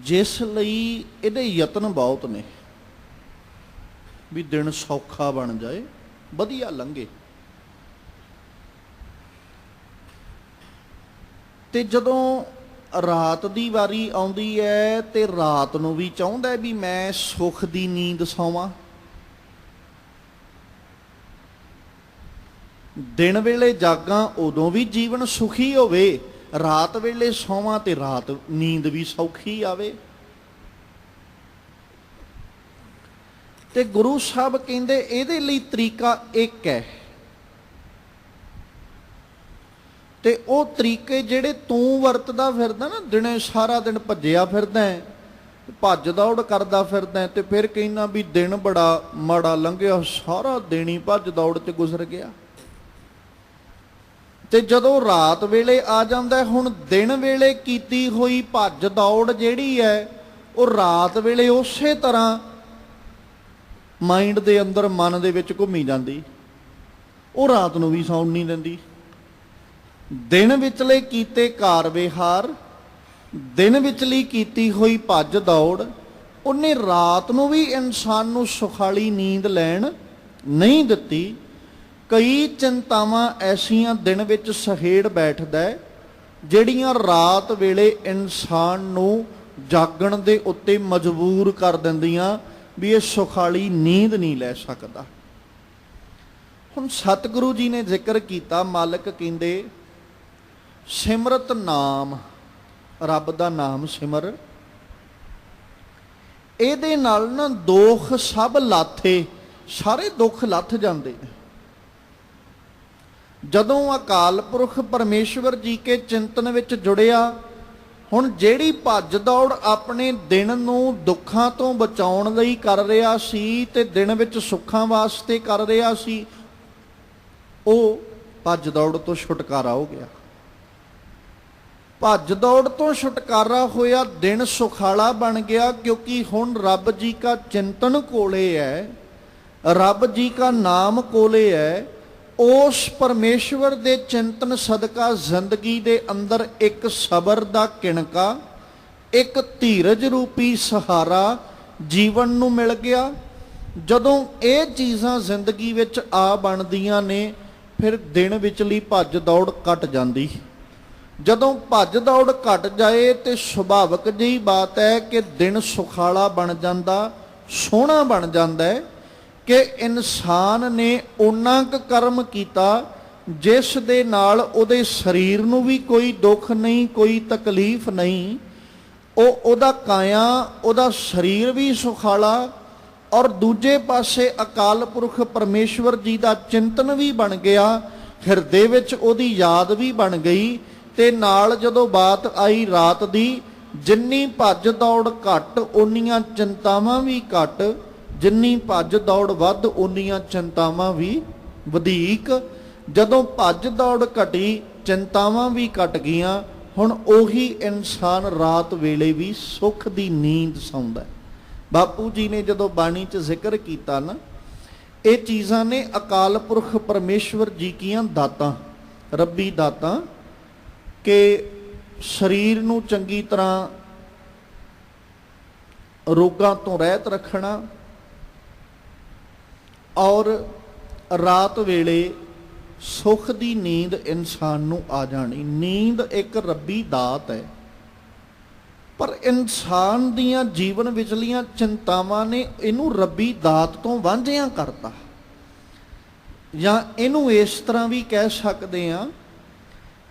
ਜਿਸ ਲਈ ਇਹਦੇ ਯਤਨ ਬਹੁਤ ਨੇ ਵੀ ਦਿਨ ਸੌਖਾ ਬਣ ਜਾਏ, ਵਧੀਆ ਲੰਘੇ। ਤੇ ਜਦੋਂ ਰਾਤ ਦੀ ਵਾਰੀ ਆਉਂਦੀ ਹੈ ਤੇ ਰਾਤ ਨੂੰ ਵੀ ਚਾਹੁੰਦਾ ਵੀ ਮੈਂ ਸੁੱਖ ਦੀ ਨੀਂਦ ਸੌਵਾਂ। ਦਿਨ ਵੇਲੇ ਜਾਗਾਂ ਉਦੋਂ ਵੀ ਜੀਵਨ ਸੁਖੀ ਹੋਵੇ, ਰਾਤ ਵੇਲੇ ਸੌਵਾਂ ਤੇ ਰਾਤ ਨੀਂਦ ਵੀ ਸੌਖੀ ਆਵੇ। ਤੇ ਗੁਰੂ ਸਾਹਿਬ ਕਹਿੰਦੇ ਇਹਦੇ ਲਈ ਤਰੀਕਾ ਇੱਕ ਹੈ, ਤੇ ਉਹ ਤਰੀਕੇ ਜਿਹੜੇ ਤੂੰ ਵਰਤਦਾ ਫਿਰਦਾ ਨਾ, ਦਿਨੇ ਸਾਰਾ ਦਿਨ ਭੱਜਿਆ ਫਿਰਦਾ ਹੈ, ਭੱਜ ਦੌੜ ਕਰਦਾ ਫਿਰਦਾ, ਤੇ ਫਿਰ ਕਹਿੰਦਾ ਵੀ ਦਿਨ ਬੜਾ ਮਾੜਾ ਲੰਘਿਆ, ਸਾਰਾ ਦਿਨ ਹੀ ਭੱਜ ਦੌੜ 'ਚ ਗੁਜ਼ਰ ਗਿਆ। ਤੇ ਜਦੋਂ ਰਾਤ ਵੇਲੇ ਆ ਜਾਂਦਾ, ਹੁਣ ਦਿਨ ਵੇਲੇ ਕੀਤੀ ਹੋਈ ਭੱਜ ਦੌੜ ਜਿਹੜੀ ਹੈ ਉਹ ਰਾਤ ਵੇਲੇ ਉਸੇ ਤਰ੍ਹਾਂ ਮਾਈਂਡ ਦੇ ਅੰਦਰ, ਮਨ ਦੇ ਵਿੱਚ ਘੁੰਮੀ ਜਾਂਦੀ, ਉਹ ਰਾਤ ਨੂੰ ਵੀ ਸੌਣ ਨਹੀਂ ਦਿੰਦੀ। ਦਿਨ ਵਿਚਲੇ ਕੀਤੇ ਕਾਰ ਵਿਹਾਰ, ਦਿਨ ਵਿਚਲੀ ਕੀਤੀ ਹੋਈ ਭੱਜ ਦੌੜ, ਉਹਨੇ ਰਾਤ ਨੂੰ ਵੀ ਇਨਸਾਨ ਨੂੰ ਸੁਖਾਲੀ ਨੀਂਦ ਲੈਣ ਨਹੀਂ ਦਿੱਤੀ। ਕਈ ਚਿੰਤਾਵਾਂ ਐਸੀਆਂ ਦਿਨ ਵਿੱਚ ਸਹੇੜ ਬੈਠਦਾ ਜਿਹੜੀਆਂ ਰਾਤ ਵੇਲੇ ਇਨਸਾਨ ਨੂੰ ਜਾਗਣ ਦੇ ਉੱਤੇ ਮਜਬੂਰ ਕਰ ਦਿੰਦੀਆਂ ਵੀ ਇਹ ਸੁਖਾਲੀ ਨੀਂਦ ਨਹੀਂ ਲੈ ਸਕਦਾ। ਹੁਣ ਸਤਿਗੁਰੂ ਜੀ ਨੇ ਜ਼ਿਕਰ ਕੀਤਾ, ਮਾਲਕ ਕਹਿੰਦੇ ਸਿਮਰਤ ਨਾਮ, ਰੱਬ ਦਾ ਨਾਮ ਸਿਮਰ, ਇਹਦੇ ਨਾਲ ਨਾ ਦੁੱਖ ਸਭ ਲਾਥੇ, ਸਾਰੇ ਦੁੱਖ ਲੱਥ ਜਾਂਦੇ ਨੇ। ਜਦੋਂ ਅਕਾਲ ਪੁਰਖ ਪਰਮੇਸ਼ਵਰ ਜੀ ਕੇ ਚਿੰਤਨ ਵਿੱਚ ਜੁੜਿਆ, ਹੁਣ ਜਿਹੜੀ ਭੱਜ ਦੌੜ ਆਪਣੇ ਦਿਨ ਨੂੰ ਦੁੱਖਾਂ ਤੋਂ ਬਚਾਉਣ ਲਈ ਕਰ ਰਿਹਾ ਸੀ ਤੇ ਦਿਨ ਵਿੱਚ ਸੁੱਖਾਂ ਵਾਸਤੇ ਕਰ ਰਿਹਾ ਸੀ, ਉਹ ਭੱਜ ਦੌੜ ਤੋਂ ਛੁਟਕਾਰਾ ਹੋ ਗਿਆ। ਭੱਜ ਦੌੜ ਤੋਂ ਛੁਟਕਾਰਾ ਹੋਇਆ, ਦਿਨ ਸੁਖਾਲਾ ਬਣ ਗਿਆ, ਕਿਉਂਕਿ ਹੁਣ ਰੱਬ ਜੀ ਕਾ ਚਿੰਤਨ ਕੋਲੇ ਹੈ, ਰੱਬ ਜੀ ਕਾ ਨਾਮ ਕੋਲੇ ਹੈ। ਉਸ ਪਰਮੇਸ਼ਵਰ ਦੇ ਚਿੰਤਨ ਸਦਕਾ ਜ਼ਿੰਦਗੀ ਦੇ ਅੰਦਰ ਇੱਕ ਸਬਰ ਦਾ ਕਿਣਕਾ, ਇੱਕ ਧੀਰਜ ਰੂਪੀ ਸਹਾਰਾ ਜੀਵਨ ਨੂੰ ਮਿਲ ਗਿਆ। ਜਦੋਂ ਇਹ ਚੀਜ਼ਾਂ ਜ਼ਿੰਦਗੀ ਵਿੱਚ ਆ ਬਣਦੀਆਂ ਨੇ, ਫਿਰ ਦਿਨ ਵਿਚਲੀ ਭੱਜ ਦੌੜ ਘਟ ਜਾਂਦੀ। ਜਦੋਂ ਭੱਜ ਦੌੜ ਘਟ ਜਾਏ ਤੇ ਸੁਭਾਵਿਕ ਜਿਹੀ ਬਾਤ ਹੈ ਕਿ ਦਿਨ ਸੁਖਾਲਾ ਬਣ ਜਾਂਦਾ, ਸੋਹਣਾ ਬਣ ਜਾਂਦਾ ਹੈ ਕਿ ਇਨਸਾਨ ਨੇ ਓਨਾ ਕੁ ਕਰਮ ਕੀਤਾ ਜਿਸ ਦੇ ਨਾਲ ਉਹਦੇ ਸਰੀਰ ਨੂੰ ਵੀ ਕੋਈ ਦੁੱਖ ਨਹੀਂ, ਕੋਈ ਤਕਲੀਫ ਨਹੀਂ, ਉਹਦਾ ਕਾਇਆ, ਉਹਦਾ ਸਰੀਰ ਵੀ ਸੁਖਾਲਾ, ਔਰ ਦੂਜੇ ਪਾਸੇ ਅਕਾਲ ਪੁਰਖ ਪਰਮੇਸ਼ਵਰ ਜੀ ਦਾ ਚਿੰਤਨ ਵੀ ਬਣ ਗਿਆ, ਹਿਰਦੇ ਵਿੱਚ ਉਹਦੀ ਯਾਦ ਵੀ ਬਣ ਗਈ। ਤੇ ਨਾਲ ਜਦੋਂ ਬਾਤ ਆਈ ਰਾਤ ਦੀ, ਜਿੰਨੀ ਭੱਜ ਦੌੜ ਘੱਟ ਓਨੀਆਂ ਚਿੰਤਾਵਾਂ ਵੀ ਘੱਟ, ਜਿੰਨੀ ਭੱਜ ਦੌੜ ਵੱਧ ਓਨੀਆਂ ਚਿੰਤਾਵਾਂ ਵੀ ਵਧੇਕ। ਜਦੋਂ ਭੱਜ ਦੌੜ ਘਟੀ, ਚਿੰਤਾਵਾਂ ਵੀ ਘਟ ਗਈਆਂ, ਹੁਣ ਉਹੀ ਇਨਸਾਨ ਰਾਤ ਵੇਲੇ ਵੀ ਸੁੱਖ ਦੀ ਨੀਂਦ ਸੌਂਦਾ। ਬਾਪੂ ਜੀ ਨੇ ਜਦੋਂ ਬਾਣੀ 'ਚ ਜ਼ਿਕਰ ਕੀਤਾ ਨਾ, ਇਹ ਚੀਜ਼ਾਂ ਨੇ ਅਕਾਲ ਪੁਰਖ ਪਰਮੇਸ਼ਵਰ ਜੀ ਕੀਆਂ ਦਾਤਾਂ, ਰੱਬੀ ਦਾਤਾਂ, ਕਿ ਸਰੀਰ ਨੂੰ ਚੰਗੀ ਤਰ੍ਹਾਂ ਰੋਗਾਂ ਤੋਂ ਰਹਿਤ ਰੱਖਣਾ, ਔਰ ਰਾਤ ਵੇਲੇ ਸੁੱਖ ਦੀ ਨੀਂਦ ਇਨਸਾਨ ਨੂੰ ਆ ਜਾਣੀ। ਨੀਂਦ ਇੱਕ ਰੱਬੀ ਦਾਤ ਹੈ, ਪਰ ਇਨਸਾਨ ਦੀਆਂ ਜੀਵਨ ਵਿਚਲੀਆਂ ਚਿੰਤਾਵਾਂ ਨੇ ਇਹਨੂੰ ਰੱਬੀ ਦਾਤ ਤੋਂ ਵਾਂਝਿਆ ਕਰਤਾ। ਜਾਂ ਇਹਨੂੰ ਇਸ ਤਰ੍ਹਾਂ ਵੀ ਕਹਿ ਸਕਦੇ ਹਾਂ,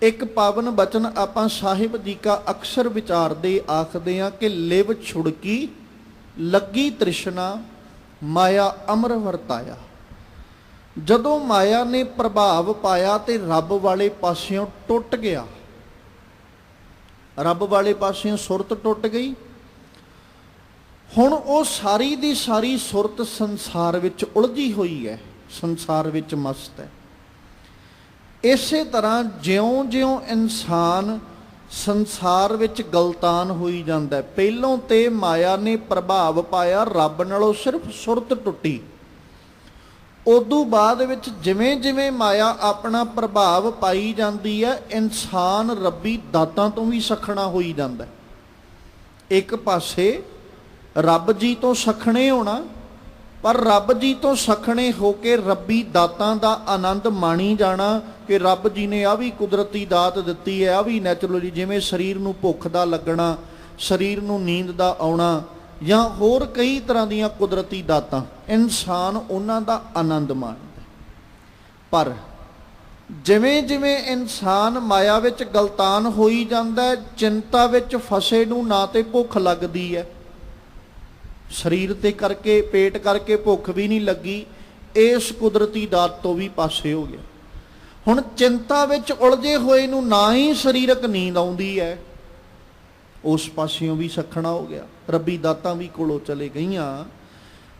ਇੱਕ ਪਾਵਨ ਬਚਨ ਆਪਾਂ ਸਾਹਿਬ ਜੀ ਕਾ ਅਕਸਰ ਵਿਚਾਰਦੇ ਆਖਦੇ ਹਾਂ ਕਿ ਲਿਵ ਛੁੜਕੀ ਲੱਗੀ ਤ੍ਰਿਸ਼ਨਾ ਮਾਇਆ ਅਮਰ ਵਰਤਾਇਆ। ਜਦੋਂ ਮਾਇਆ ਨੇ ਪ੍ਰਭਾਵ ਪਾਇਆ ਤੇ ਰੱਬ ਵਾਲੇ ਪਾਸਿਓਂ ਟੁੱਟ ਗਿਆ, ਰੱਬ ਵਾਲੇ ਪਾਸਿਓਂ ਸੁਰਤ ਟੁੱਟ ਗਈ। ਹੁਣ ਉਹ ਸਾਰੀ ਦੀ ਸਾਰੀ ਸੁਰਤ ਸੰਸਾਰ ਵਿੱਚ ਉਲਝੀ ਹੋਈ ਹੈ, ਸੰਸਾਰ ਵਿੱਚ ਮਸਤ ਹੈ। ਇਸੇ ਤਰ੍ਹਾਂ ਜਿਉਂ-ਜਿਉਂ ਇਨਸਾਨ ਸੰਸਾਰ ਵਿੱਚ ਗਲਤਾਨ ਹੋਈ ਜਾਂਦਾ। ਪਹਿਲੋਂ ਤੇ ਮਾਇਆ ਨੇ ਪ੍ਰਭਾਵ ਪਾਇਆ, ਰੱਬ ਨਾਲੋਂ ਸਿਰਫ ਸੁਰਤ ਟੁੱਟੀ। ਉਦੋਂ ਬਾਅਦ ਵਿੱਚ ਜਿਵੇਂ ਜਿਵੇਂ ਮਾਇਆ ਆਪਣਾ ਪ੍ਰਭਾਵ ਪਾਈ ਜਾਂਦੀ ਹੈ, ਇਨਸਾਨ ਰੱਬੀ ਦਾਤਾਂ ਤੋਂ ਵੀ ਸਖਣਾ ਹੋਈ ਜਾਂਦਾ। ਇੱਕ ਪਾਸੇ ਰੱਬ ਜੀ ਤੋਂ ਸਖਣੇ ਹੋਣਾ, ਪਰ ਰੱਬ ਜੀ ਤੋਂ ਸਖਣੇ ਹੋ ਕੇ ਰੱਬੀ ਦਾਤਾਂ ਦਾ ਆਨੰਦ ਮਾਣੀ ਜਾਣਾ ਕਿ ਰੱਬ ਜੀ ਨੇ ਆ ਵੀ ਕੁਦਰਤੀ ਦਾਤ ਦਿੱਤੀ ਹੈ, ਆ ਵੀ ਨੈਚੁਰਲੀ, ਜਿਵੇਂ ਸਰੀਰ ਨੂੰ ਭੁੱਖ ਦਾ ਲੱਗਣਾ, ਸਰੀਰ ਨੂੰ ਨੀਂਦ ਦਾ ਆਉਣਾ, ਜਾਂ ਹੋਰ ਕਈ ਤਰ੍ਹਾਂ ਦੀਆਂ ਕੁਦਰਤੀ ਦਾਤਾਂ, ਇਨਸਾਨ ਉਹਨਾਂ ਦਾ ਆਨੰਦ ਮਾਣਦਾ। ਪਰ ਜਿਵੇਂ ਜਿਵੇਂ ਇਨਸਾਨ ਮਾਇਆ ਵਿੱਚ ਗਲਤਾਨ ਹੋਈ ਜਾਂਦਾ, ਚਿੰਤਾ ਵਿੱਚ ਫਸੇ ਨੂੰ ਨਾ ਤੇ ਭੁੱਖ ਲੱਗਦੀ ਹੈ, ਸਰੀਰ ਤੇ ਕਰਕੇ ਪੇਟ ਕਰਕੇ ਭੁੱਖ ਵੀ ਨਹੀਂ ਲੱਗੀ, ਇਸ ਕੁਦਰਤੀ ਦਾਤ ਤੋਂ ਵੀ ਪਾਸੇ ਹੋ ਗਿਆ। ਹੁਣ ਚਿੰਤਾ ਵਿੱਚ ਉਲਝੇ ਹੋਏ ਨੂੰ ਨਾ ਹੀ ਸਰੀਰਕ ਨੀਂਦ ਆਉਂਦੀ ਹੈ, ਉਸ ਪਾਸਿਓਂ ਵੀ ਸਖਣਾ ਹੋ ਗਿਆ। ਰੱਬੀ ਦਾਤਾਂ ਵੀ ਕੋਲੋਂ ਚਲੇ ਗਈਆਂ,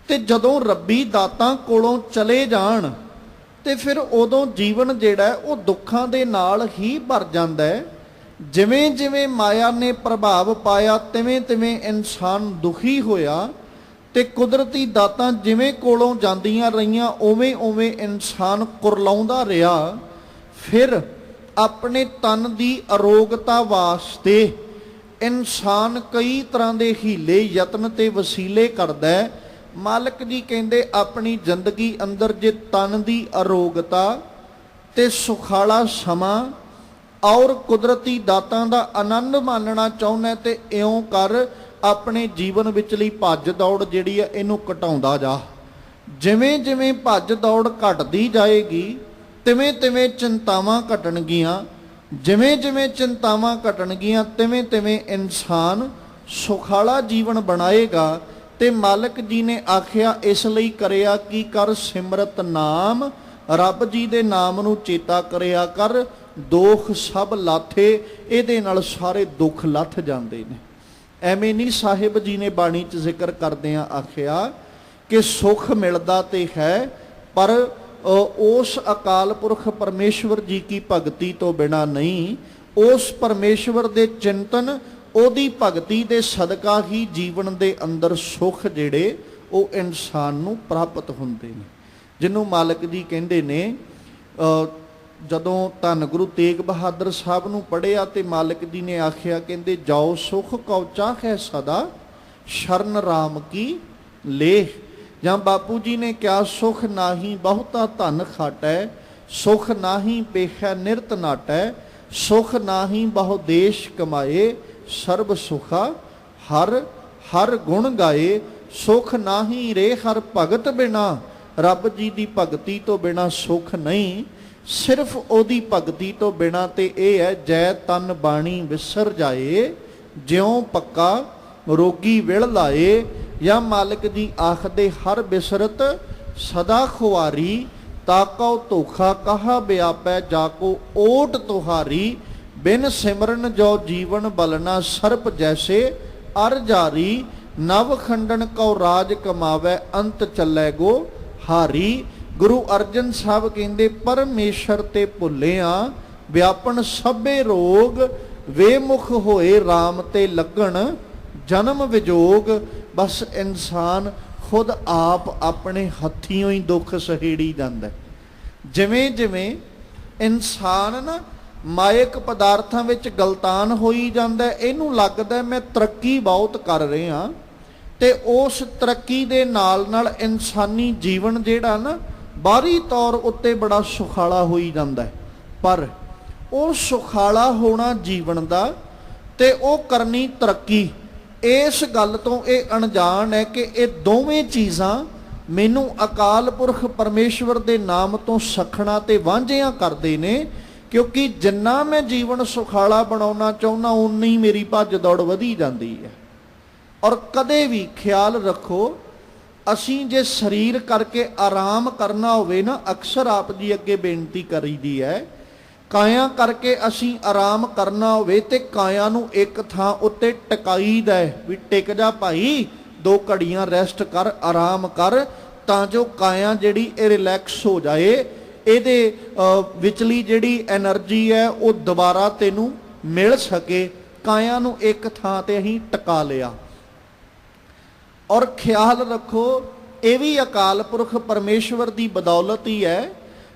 ਤੇ ਜਦੋਂ ਰੱਬੀ ਦਾਤਾਂ ਕੋਲੋਂ ਚਲੇ ਜਾਣ ਤੇ ਫਿਰ ਉਦੋਂ ਜੀਵਨ ਜਿਹੜਾ ਉਹ ਦੁੱਖਾਂ ਦੇ ਨਾਲ ਹੀ ਭਰ ਜਾਂਦਾ ਹੈ। ਜਿਵੇਂ ਜਿਵੇਂ ਮਾਇਆ ਨੇ ਪ੍ਰਭਾਵ ਪਾਇਆ, ਤਿਵੇਂ ਤਿਵੇਂ ਇਨਸਾਨ ਦੁਖੀ ਹੋਇਆ, ਤੇ ਕੁਦਰਤੀ ਦਾਤਾਂ ਜਿਵੇਂ ਕੋਲੋਂ ਜਾਂਦੀਆਂ ਰਹੀਆਂ ਉਵੇਂ ਉਵੇਂ ਇਨਸਾਨ ਕੁਰਲਾਉਂਦਾ ਰਿਹਾ। ਫਿਰ ਆਪਣੇ ਤਨ ਦੀ ਅਰੋਗਤਾ ਵਾਸਤੇ ਇਨਸਾਨ ਕਈ ਤਰ੍ਹਾਂ ਦੇ ਹੀਲੇ ਯਤਨ ਤੇ ਵਸੀਲੇ ਕਰਦਾ ਹੈ। ਮਾਲਕ ਜੀ ਕਹਿੰਦੇ ਆਪਣੀ ਜ਼ਿੰਦਗੀ ਅੰਦਰ ਜੇ ਤਨ ਦੀ ਅਰੋਗਤਾ ਤੇ ਸੁਖਾਲਾ ਸਮਾਂ ਔਰ ਕੁਦਰਤੀ ਦਾਤਾਂ ਦਾ ਆਨੰਦ ਮਾਣਨਾ ਚਾਹੁੰਦਾ ਤੇ ਇਉਂ ਕਰ, ਆਪਣੇ ਜੀਵਨ ਵਿਚਲੀ ਭੱਜ ਦੌੜ ਜਿਹੜੀ ਹੈ ਇਹਨੂੰ ਘਟਾਉਂਦਾ ਜਾ। ਜਿਵੇਂ ਜਿਵੇਂ ਭੱਜ ਦੌੜ ਘਟਦੀ ਜਾਏਗੀ, ਤਿਵੇਂ ਤਿਵੇਂ ਚਿੰਤਾਵਾਂ ਘਟਣਗੀਆਂ, ਜਿਵੇਂ ਜਿਵੇਂ ਚਿੰਤਾਵਾਂ ਘਟਣਗੀਆਂ, ਤਿਵੇਂ ਤਿਵੇਂ ਇਨਸਾਨ ਸੁਖਾਲਾ ਜੀਵਨ ਬਣਾਏਗਾ। ਤੇ ਮਾਲਕ ਜੀ ਨੇ ਆਖਿਆ ਇਸ ਲਈ ਕਰਿਆ ਕਿ ਕਰ ਸਿਮਰਤ ਨਾਮ, ਰੱਬ ਜੀ ਦੇ ਨਾਮ ਨੂੰ ਚੇਤਾ ਕਰਿਆ ਕਰ, ਦੁੱਖ ਸਭ ਲਾਥੇ, ਇਹਦੇ ਨਾਲ ਸਾਰੇ ਦੁੱਖ ਲੱਥ ਜਾਂਦੇ ਨੇ। ਐਵੇਂ ਨਹੀਂ ਸਾਹਿਬ ਜੀ ਨੇ ਬਾਣੀ 'ਚ ਜ਼ਿਕਰ ਕਰਦਿਆਂ ਆਖਿਆ ਕਿ ਸੁੱਖ ਮਿਲਦਾ ਤੇ ਹੈ, ਪਰ ਉਸ ਅਕਾਲ ਪੁਰਖ ਪਰਮੇਸ਼ਵਰ ਜੀ ਕੀ ਭਗਤੀ ਤੋਂ ਬਿਨਾ ਨਹੀਂ। ਉਸ ਪਰਮੇਸ਼ਵਰ ਦੇ ਚਿੰਤਨ, ਉਹਦੀ ਭਗਤੀ ਦੇ ਸਦਕਾ ਹੀ ਜੀਵਨ ਦੇ ਅੰਦਰ ਸੁੱਖ ਜਿਹੜੇ ਉਹ ਇਨਸਾਨ ਨੂੰ ਪ੍ਰਾਪਤ ਹੁੰਦੇ ਨੇ। ਜਿਹਨੂੰ ਮਾਲਕ ਜੀ ਕਹਿੰਦੇ ਨੇ, ਜਦੋਂ ਧੰਨ ਗੁਰੂ ਤੇਗ ਬਹਾਦਰ ਸਾਹਿਬ ਨੂੰ ਪੜ੍ਹਿਆ ਤੇ ਮਾਲਕ ਜੀ ਨੇ ਆਖਿਆ, ਕਹਿੰਦੇ ਜਾਓ ਸੁਖ ਕਉ ਚਾਖੈ ਸਦਾ, ਸ਼ਰਨ ਰਾਮ ਕੀ ਲੇਹ। ਜਾਂ ਬਾਪੂ ਜੀ ਨੇ ਕਿਹਾ, ਸੁਖ ਨਾਹੀ ਬਹੁਤਾ ਧਨ ਖਾਟੈ, ਸੁਖ ਨਾਹੀ ਪੇਖੈ ਨਿਰਤ ਨਾਟੈ, ਸੁਖ ਨਾਹੀ ਬਹੁ ਦੇਸ਼ ਕਮਾਏ, ਸਰਬ ਸੁਖਾ ਹਰ ਹਰ ਗੁਣ ਗਾਏ, ਸੁਖ ਨਾਹੀ ਰੇ ਹਰ ਭਗਤ ਬਿਨਾ, ਰੱਬ ਜੀ ਦੀ ਭਗਤੀ ਤੋਂ ਬਿਨਾ ਸੁਖ ਨਹੀਂ, ਸਿਰਫ ਉਹਦੀ ਭਗਤੀ ਤੋਂ ਬਿਨਾ ਤੇ ਇਹ ਹੈ, ਜੈ ਤਨ ਬਾਣੀ ਵਿਸਰ ਜਾਏ, ਜਿਉਂ ਪੱਕਾ ਰੋਗੀ ਵਿਲ ਲਾਏ। ਜਾਂ ਮਾਲਕ ਜੀ ਆਖਦੇ, ਹਰ ਬਿਸਰਤ ਸਦਾ ਖੁਆਰੀ, ਤਾਕਉ ਧੋਖਾ ਕਹਾ ਵਿਆਪੈ, ਜਾਕੋ ਓਟ ਤੁਹਾਰੀ, ਬਿਨ ਸਿਮਰਨ ਜੋ ਜੀਵਨ ਬਲਨਾ, ਸਰਪ ਜੈਸੇ ਅਰ ਜਾਰੀ, ਨਵ ਖੰਡਨ ਕਉ ਰਾਜ ਕਮਾਵੈ, ਅੰਤ ਚੱਲੈ ਗੋ ਹਾਰੀ। ਗੁਰੂ ਅਰਜਨ ਸਾਹਿਬ ਕਹਿੰਦੇ, ਪਰਮੇਸ਼ਰ ਤੇ ਭੁੱਲਿਆ ਵਿਆਪਨ ਸਭੇ ਰੋਗ, ਵੇ ਮੁਖ ਹੋਏ RAM ਤੇ ਲੱਗਣ ਜਨਮ ਵਿਜੋਗ। ਬਸ ਇਨਸਾਨ ਖੁਦ ਆਪ ਆਪਣੇ ਹੱਥੀਂ ਹੀ ਦੁੱਖ ਸਹੇੜੀ ਜਾਂਦਾ। ਜਿਵੇਂ ਜਿਵੇਂ ਇਨਸਾਨ ਨਾ ਮਾਇਕ ਪਦਾਰਥਾਂ ਵਿੱਚ ਗਲਤਾਨ ਹੋਈ ਜਾਂਦਾ, ਇਹਨੂੰ ਲੱਗਦਾ ਮੈਂ ਤਰੱਕੀ ਬਹੁਤ ਕਰ ਰਿਹਾ, ਤੇ ਉਸ ਤਰੱਕੀ ਦੇ ਨਾਲ ਨਾਲ ਇਨਸਾਨੀ ਜੀਵਨ ਜਿਹੜਾ ਨਾ ਬਾਹਰੀ ਤੌਰ ਉੱਤੇ ਬੜਾ ਸੁਖਾਲਾ ਹੋਈ ਜਾਂਦਾ ਹੈ। ਪਰ ਉਹ ਸੁਖਾਲਾ ਹੋਣਾ ਜੀਵਨ ਦਾ ਤੇ ਉਹ ਕਰਨੀ ਤਰੱਕੀ, ਇਸ ਗੱਲ ਤੋਂ ਇਹ ਅਣਜਾਣ ਹੈ ਕਿ ਇਹ ਦੋਵੇਂ ਚੀਜ਼ਾਂ ਮੈਨੂੰ ਅਕਾਲ ਪੁਰਖ ਪਰਮੇਸ਼ਵਰ ਦੇ ਨਾਮ ਤੋਂ ਸਖਣਾ ਤੇ ਵਾਂਝਿਆਂ ਕਰਦੇ ਨੇ। ਕਿਉਂਕਿ ਜਿੰਨਾ ਮੈਂ ਜੀਵਨ ਸੁਖਾਲਾ ਬਣਾਉਣਾ ਚਾਹੁੰਦਾ, ਉਨੀ ਮੇਰੀ ਭੱਜ ਦੌੜ ਵਧੀ ਜਾਂਦੀ ਹੈ। ਔਰ ਕਦੇ ਵੀ ਖਿਆਲ ਰੱਖੋ, ਅਸੀਂ ਜੇ ਸਰੀਰ ਕਰਕੇ ਆਰਾਮ ਕਰਨਾ ਹੋਵੇ ਨਾ, ਅਕਸਰ ਆਪ ਜੀ ਅੱਗੇ ਬੇਨਤੀ ਕਰੀਦੀ ਹੈ, ਕਾਇਆ ਕਰਕੇ ਅਸੀਂ ਆਰਾਮ ਕਰਨਾ ਹੋਵੇ ਤੇ ਕਾਇਆ ਨੂੰ ਇੱਕ ਥਾਂ ਉੱਤੇ ਟਿਕਾਈਦਾ ਹੈ ਵੀ ਟਿਕ ਜਾ ਭਾਈ, 2 ਘੜੀਆਂ ਰੈਸਟ ਕਰ, ਆਰਾਮ ਕਰ, ਤਾਂ ਜੋ ਕਾਇਆ ਜਿਹੜੀ ਇਹ ਰਿਲੈਕਸ ਹੋ ਜਾਏ, ਇਹਦੇ ਵਿਚਲੀ ਜਿਹੜੀ એનર્ਜੀ ਹੈ ਉਹ ਦੁਬਾਰਾ ਤੈਨੂੰ ਮਿਲ ਸਕੇ, ਕਾਇਆ ਨੂੰ ਇੱਕ ਥਾਂ ਤੇ ਅਸੀਂ ਟਿਕਾ ਲਿਆ। ਔਰ ਖਿਆਲ ਰੱਖੋ, ਇਹ ਵੀ ਅਕਾਲ ਪੁਰਖ ਪਰਮੇਸ਼ਵਰ ਦੀ ਬਦੌਲਤ ਹੀ ਹੈ,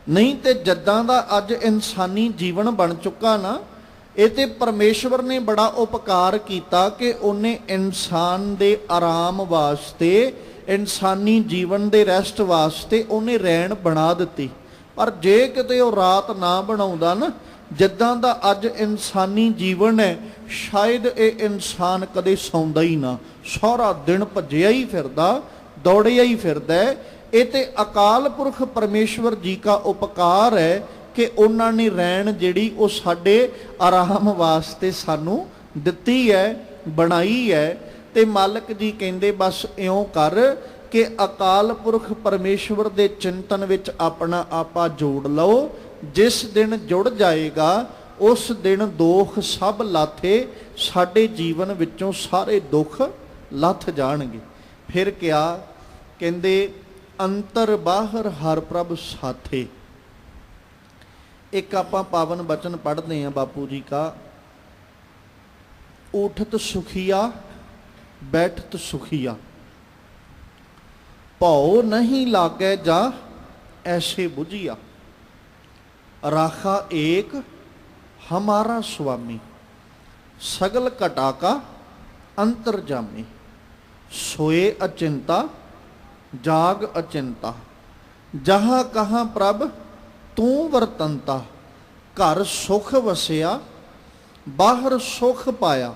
ਨਹੀਂ ਤੇ ਜਿੱਦਾਂ ਦਾ ਅੱਜ ਇਨਸਾਨੀ ਜੀਵਨ ਬਣ ਚੁੱਕਾ ਨਾ, ਇਹ ਤੇ ਪਰਮੇਸ਼ਵਰ ਨੇ ਬੜਾ ਉਪਕਾਰ ਕੀਤਾ ਕਿ ਉਹਨੇ ਇਨਸਾਨ ਦੇ ਆਰਾਮ ਵਾਸਤੇ, ਇਨਸਾਨੀ ਜੀਵਨ ਦੇ ਰੈਸਟ ਵਾਸਤੇ ਉਹਨੇ ਰੈਣ ਬਣਾ ਦਿੱਤੀ। ਪਰ ਜੇ ਕਿਤੇ ਉਹ ਰਾਤ ਨਾ ਬਣਾਉਂਦਾ ਨਾ, ਜਿੱਦਾਂ ਦਾ ਅੱਜ ਇਨਸਾਨੀ ਜੀਵਨ ਹੈ, ਸ਼ਾਇਦ ਇਹ ਇਨਸਾਨ ਕਦੇ ਸੌਂਦਾ ਹੀ ਨਾ, ਸਾਰਾ ਦਿਨ ਭੱਜਿਆ ਹੀ ਫਿਰਦਾ, ਦੌੜਿਆ ਹੀ ਫਿਰਦਾ। ਇਹ ਤੇ ਅਕਾਲ ਪੁਰਖ ਪਰਮੇਸ਼ਵਰ ਜੀ ਦਾ ਉਪਕਾਰ ਹੈ ਕਿ ਉਹਨਾਂ ਨੇ ਰੈਣ ਜਿਹੜੀ ਉਹ ਸਾਡੇ ਆਰਾਮ ਵਾਸਤੇ ਸਾਨੂੰ ਦਿੱਤੀ ਹੈ, ਬਣਾਈ ਹੈ। ਤੇ ਮਾਲਕ ਜੀ ਕਹਿੰਦੇ ਬਸ ਇਉਂ ਕਰ ਕਿ ਅਕਾਲ ਪੁਰਖ ਪਰਮੇਸ਼ਵਰ ਦੇ ਚਿੰਤਨ ਵਿੱਚ ਆਪਣਾ ਆਪਾ ਜੋੜ ਲਓ। ਜਿਸ ਦਿਨ ਜੁੜ ਜਾਏਗਾ ਉਸ ਦਿਨ ਦੁੱਖ ਸਭ ਲਾਥੇ, ਸਾਡੇ ਜੀਵਨ ਵਿੱਚੋਂ ਸਾਰੇ ਦੁੱਖ ਲੱਥ ਜਾਣਗੇ। ਫਿਰ ਕਿਆ ਕਹਿੰਦੇ, ਅੰਤਰ ਬਾਹਰ ਹਰ ਪ੍ਰਭ ਸਾਥੇ। ਇੱਕ ਆਪਾਂ ਪਾਵਨ ਬਚਨ ਪੜ੍ਹਦੇ ਹਾਂ ਬਾਪੂ ਜੀ ਕਾ, ਉਠਤ ਸੁਖੀਆ ਬੈਠਤ ਸੁਖੀਆ, ਭਉ ਨਹੀਂ ਲਾਗੈ ਜਾ ਐਸੇ ਬੁਝੀਆ, ਰਾਖਾ ਏਕ ਹਮਾਰਾ ਸੁਆਮੀ, ਸਗਲ ਘਟਾ ਕਾ ਅੰਤਰਜਾਮੀ, सोए अचिंता जाग अचिंता, जहाँ कहाँ प्रभ तू वरतंता, घर सुख वसिया बाहर सुख पाया,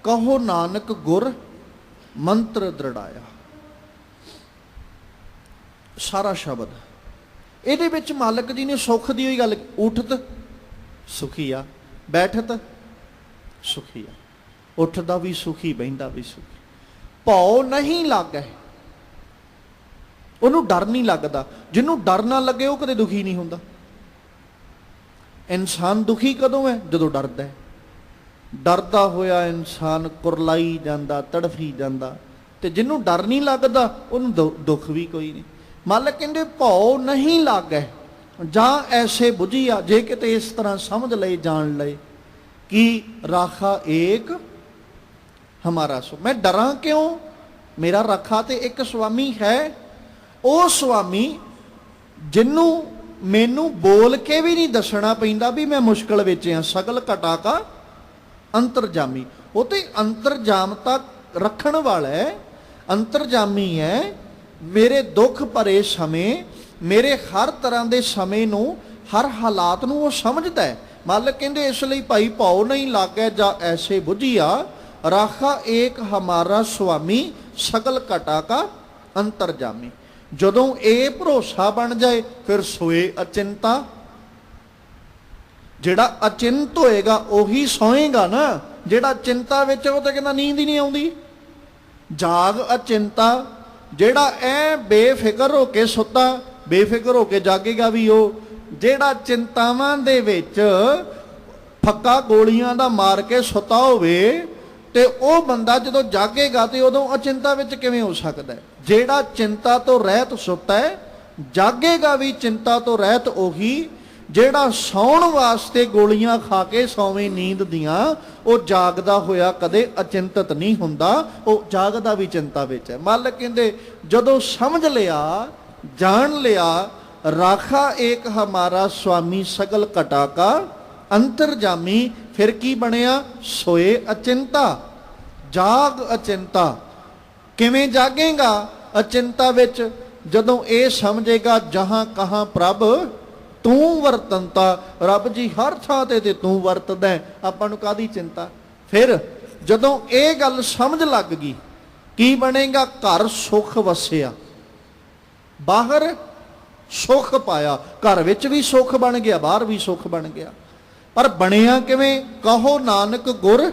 कहो नानक गुर मंत्र दृढ़ाया। सारा शब्द ਇਹਦੇ ਵਿੱਚ ਮਾਲਕ ਜੀ ਨੇ ਸੁੱਖ ਦੀ ਹੋਈ ਗੱਲ, ਉਠਤ ਸੁਖੀ ਆ, ਬੈਠਤ ਸੁਖੀ ਆ, ਉੱਠਦਾ ਵੀ ਸੁਖੀ, ਬਹਿੰਦਾ ਵੀ ਸੁਖੀ, ਭਉ ਨਹੀਂ ਲੱਗੈ, ਉਹਨੂੰ ਡਰ ਨਹੀਂ ਲੱਗਦਾ। ਜਿਹਨੂੰ ਡਰ ਨਾ ਲੱਗੇ ਉਹ ਕਦੇ ਦੁਖੀ ਨਹੀਂ ਹੁੰਦਾ। ਇਨਸਾਨ ਦੁਖੀ ਕਦੋਂ ਹੈ? ਜਦੋਂ ਡਰਦਾ ਹੈ। ਡਰਦਾ ਹੋਇਆ ਇਨਸਾਨ ਕੁਰਲਾਈ ਜਾਂਦਾ, ਤੜਫੀ ਜਾਂਦਾ। ਤੇ ਜਿਹਨੂੰ ਡਰ ਨਹੀਂ ਲੱਗਦਾ ਉਹਨੂੰ ਦੁੱਖ ਵੀ ਕੋਈ ਨਹੀਂ। ਮਾਲਕ ਕਹਿੰਦੇ ਭਉ ਨਹੀਂ ਲੱਗੈ ਜਾਂ ਐਸੇ ਬੁਝੀਆ, ਜੇ ਕਿਤੇ ਇਸ ਤਰ੍ਹਾਂ ਸਮਝ ਲਏ, ਜਾਣ ਲਏ ਕਿ ਰਾਖਾ ਏਕ ਹਮਾਰਾ ਸੋ, ਮੈਂ ਡਰਾਂ ਕਿਉਂ? ਮੇਰਾ ਰਾਖਾ ਤੇ ਇੱਕ ਸੁਆਮੀ ਹੈ। ਉਹ ਸੁਆਮੀ ਜਿਹਨੂੰ ਮੈਨੂੰ ਬੋਲ ਕੇ ਵੀ ਨਹੀਂ ਦੱਸਣਾ ਪੈਂਦਾ ਵੀ ਮੈਂ ਮੁਸ਼ਕਲ ਵਿੱਚ ਹਾਂ। ਸਗਲ ਘਟਾ ਕਾ ਅੰਤਰਜਾਮੀ, ਉਹ ਤੇ ਅੰਤਰਜਾਮਤਾ ਰੱਖਣ ਵਾਲਾ ਹੈ, ਅੰਤਰਜਾਮੀ ਹੈ। ਮੇਰੇ ਦੁੱਖ ਭਰੇ ਸਮੇਂ, ਮੇਰੇ ਹਰ ਤਰ੍ਹਾਂ ਦੇ ਸਮੇਂ ਨੂੰ, ਹਰ ਹਾਲਾਤ ਨੂੰ ਉਹ ਸਮਝਦਾ ਹੈ। ਮਾਲਕ ਕਹਿੰਦੇ ਇਸ ਲਈ ਭਾਈ ਭਉ ਨਹੀਂ ਲੱਗੈ ਜਾਂ ਐਸੇ ਬੁਝੀਆ, ਰਾਖਾ ਏਕ ਹਮਾਰਾ ਸੁਆਮੀ, ਸਗਲ ਘਟਾ ਕਾ ਅੰਤਰਜਾਮੀ। ਜਦੋਂ ਇਹ ਭਰੋਸਾ ਬਣ ਜਾਏ ਫਿਰ ਸੋਏ ਅਚਿੰਤਾ। ਜਿਹੜਾ ਅਚਿੰਤ ਹੋਏਗਾ ਉਹੀ ਸੋਏਗਾ ਨਾ। ਜਿਹੜਾ ਚਿੰਤਾ ਵਿੱਚ, ਉਹ ਤਾਂ ਕਹਿੰਦਾ ਨੀਂਦ ਹੀ ਨਹੀਂ ਆਉਂਦੀ। ਜਾਗ ਅਚਿੰਤਾ, ਜਿਹੜਾ ਐ ਬੇਫਿਕਰ ਹੋ ਕੇ ਸੁੱਤਾ, ਬੇਫਿਕਰ ਹੋ ਕੇ ਜਾਗੇਗਾ ਵੀ ਉਹ। ਜਿਹੜਾ ਚਿੰਤਾਵਾਂ ਦੇ ਵਿੱਚ ਫੱਕਾ ਗੋਲੀਆਂ ਦਾ ਮਾਰ ਕੇ ਸੁੱਤਾ ਹੋਵੇ ਤੇ ਉਹ ਬੰਦਾ ਜਦੋਂ ਜਾਗੇਗਾ ਤੇ ਉਦੋਂ ਅਚਿੰਤਾ ਵਿੱਚ ਕਿਵੇਂ ਹੋ ਸਕਦਾ ਹੈ? ਜਿਹੜਾ ਚਿੰਤਾ ਤੋਂ ਰਹਿਤ ਸੁੱਤਾ ਹੈ, ਜਾਗੇਗਾ ਵੀ ਚਿੰਤਾ ਤੋਂ ਰਹਿਤ ਉਹੀ। ਜਿਹੜਾ ਸੌਣ ਵਾਸਤੇ ਗੋਲੀਆਂ ਖਾ ਕੇ ਸੌਵੇਂ ਨੀਂਦ ਦੀਆਂ, ਉਹ ਜਾਗਦਾ ਹੋਇਆ ਕਦੇ ਅਚਿੰਤਤ ਨਹੀਂ ਹੁੰਦਾ, ਉਹ ਜਾਗਦਾ ਵੀ ਚਿੰਤਾ ਵਿੱਚ ਹੈ। ਮਾਲਕ ਕਹਿੰਦੇ ਜਦੋਂ ਸਮਝ ਲਿਆ, ਜਾਣ ਲਿਆ, ਰਾਖਾ ਏਕ ਹਮਾਰਾ ਸੁਆਮੀ, ਸਗਲ ਘਟਾ ਕਾ ਅੰਤਰਜਾਮੀ, ਫਿਰ ਕੀ ਬਣਿਆ? ਸੋਏ ਅਚਿੰਤਾ, ਜਾਗ ਅਚਿੰਤਾ। ਕਿਵੇਂ ਜਾਗੇਗਾ ਅਚਿੰਤਾ ਵਿੱਚ? ਜਦੋਂ ਇਹ ਸਮਝੇਗਾ ਜਹਾਂ ਕਹਾਂ ਪ੍ਰਭ ਤੂੰ ਵਰਤੰਤਾ, ਰੱਬ ਜੀ ਹਰ ਥਾਂ ਤੇ ਤੂੰ ਵਰਤਦਾ, ਆਪਾਂ ਨੂੰ ਕਾਹਦੀ ਚਿੰਤਾ? ਫਿਰ ਜਦੋਂ ਇਹ ਗੱਲ ਸਮਝ ਲੱਗ ਗਈ, ਕੀ ਬਣੇਗਾ? ਘਰ ਸੁਖ ਵਸਿਆ, ਬਾਹਰ ਸੁਖ ਪਾਇਆ। ਘਰ ਵਿੱਚ ਵੀ ਸੁਖ ਬਣ ਗਿਆ, ਬਾਹਰ ਵੀ ਸੁਖ ਬਣ ਗਿਆ। ਪਰ ਬਣਿਆ ਕਿਵੇਂ? ਕਹੋ ਨਾਨਕ ਗੁਰ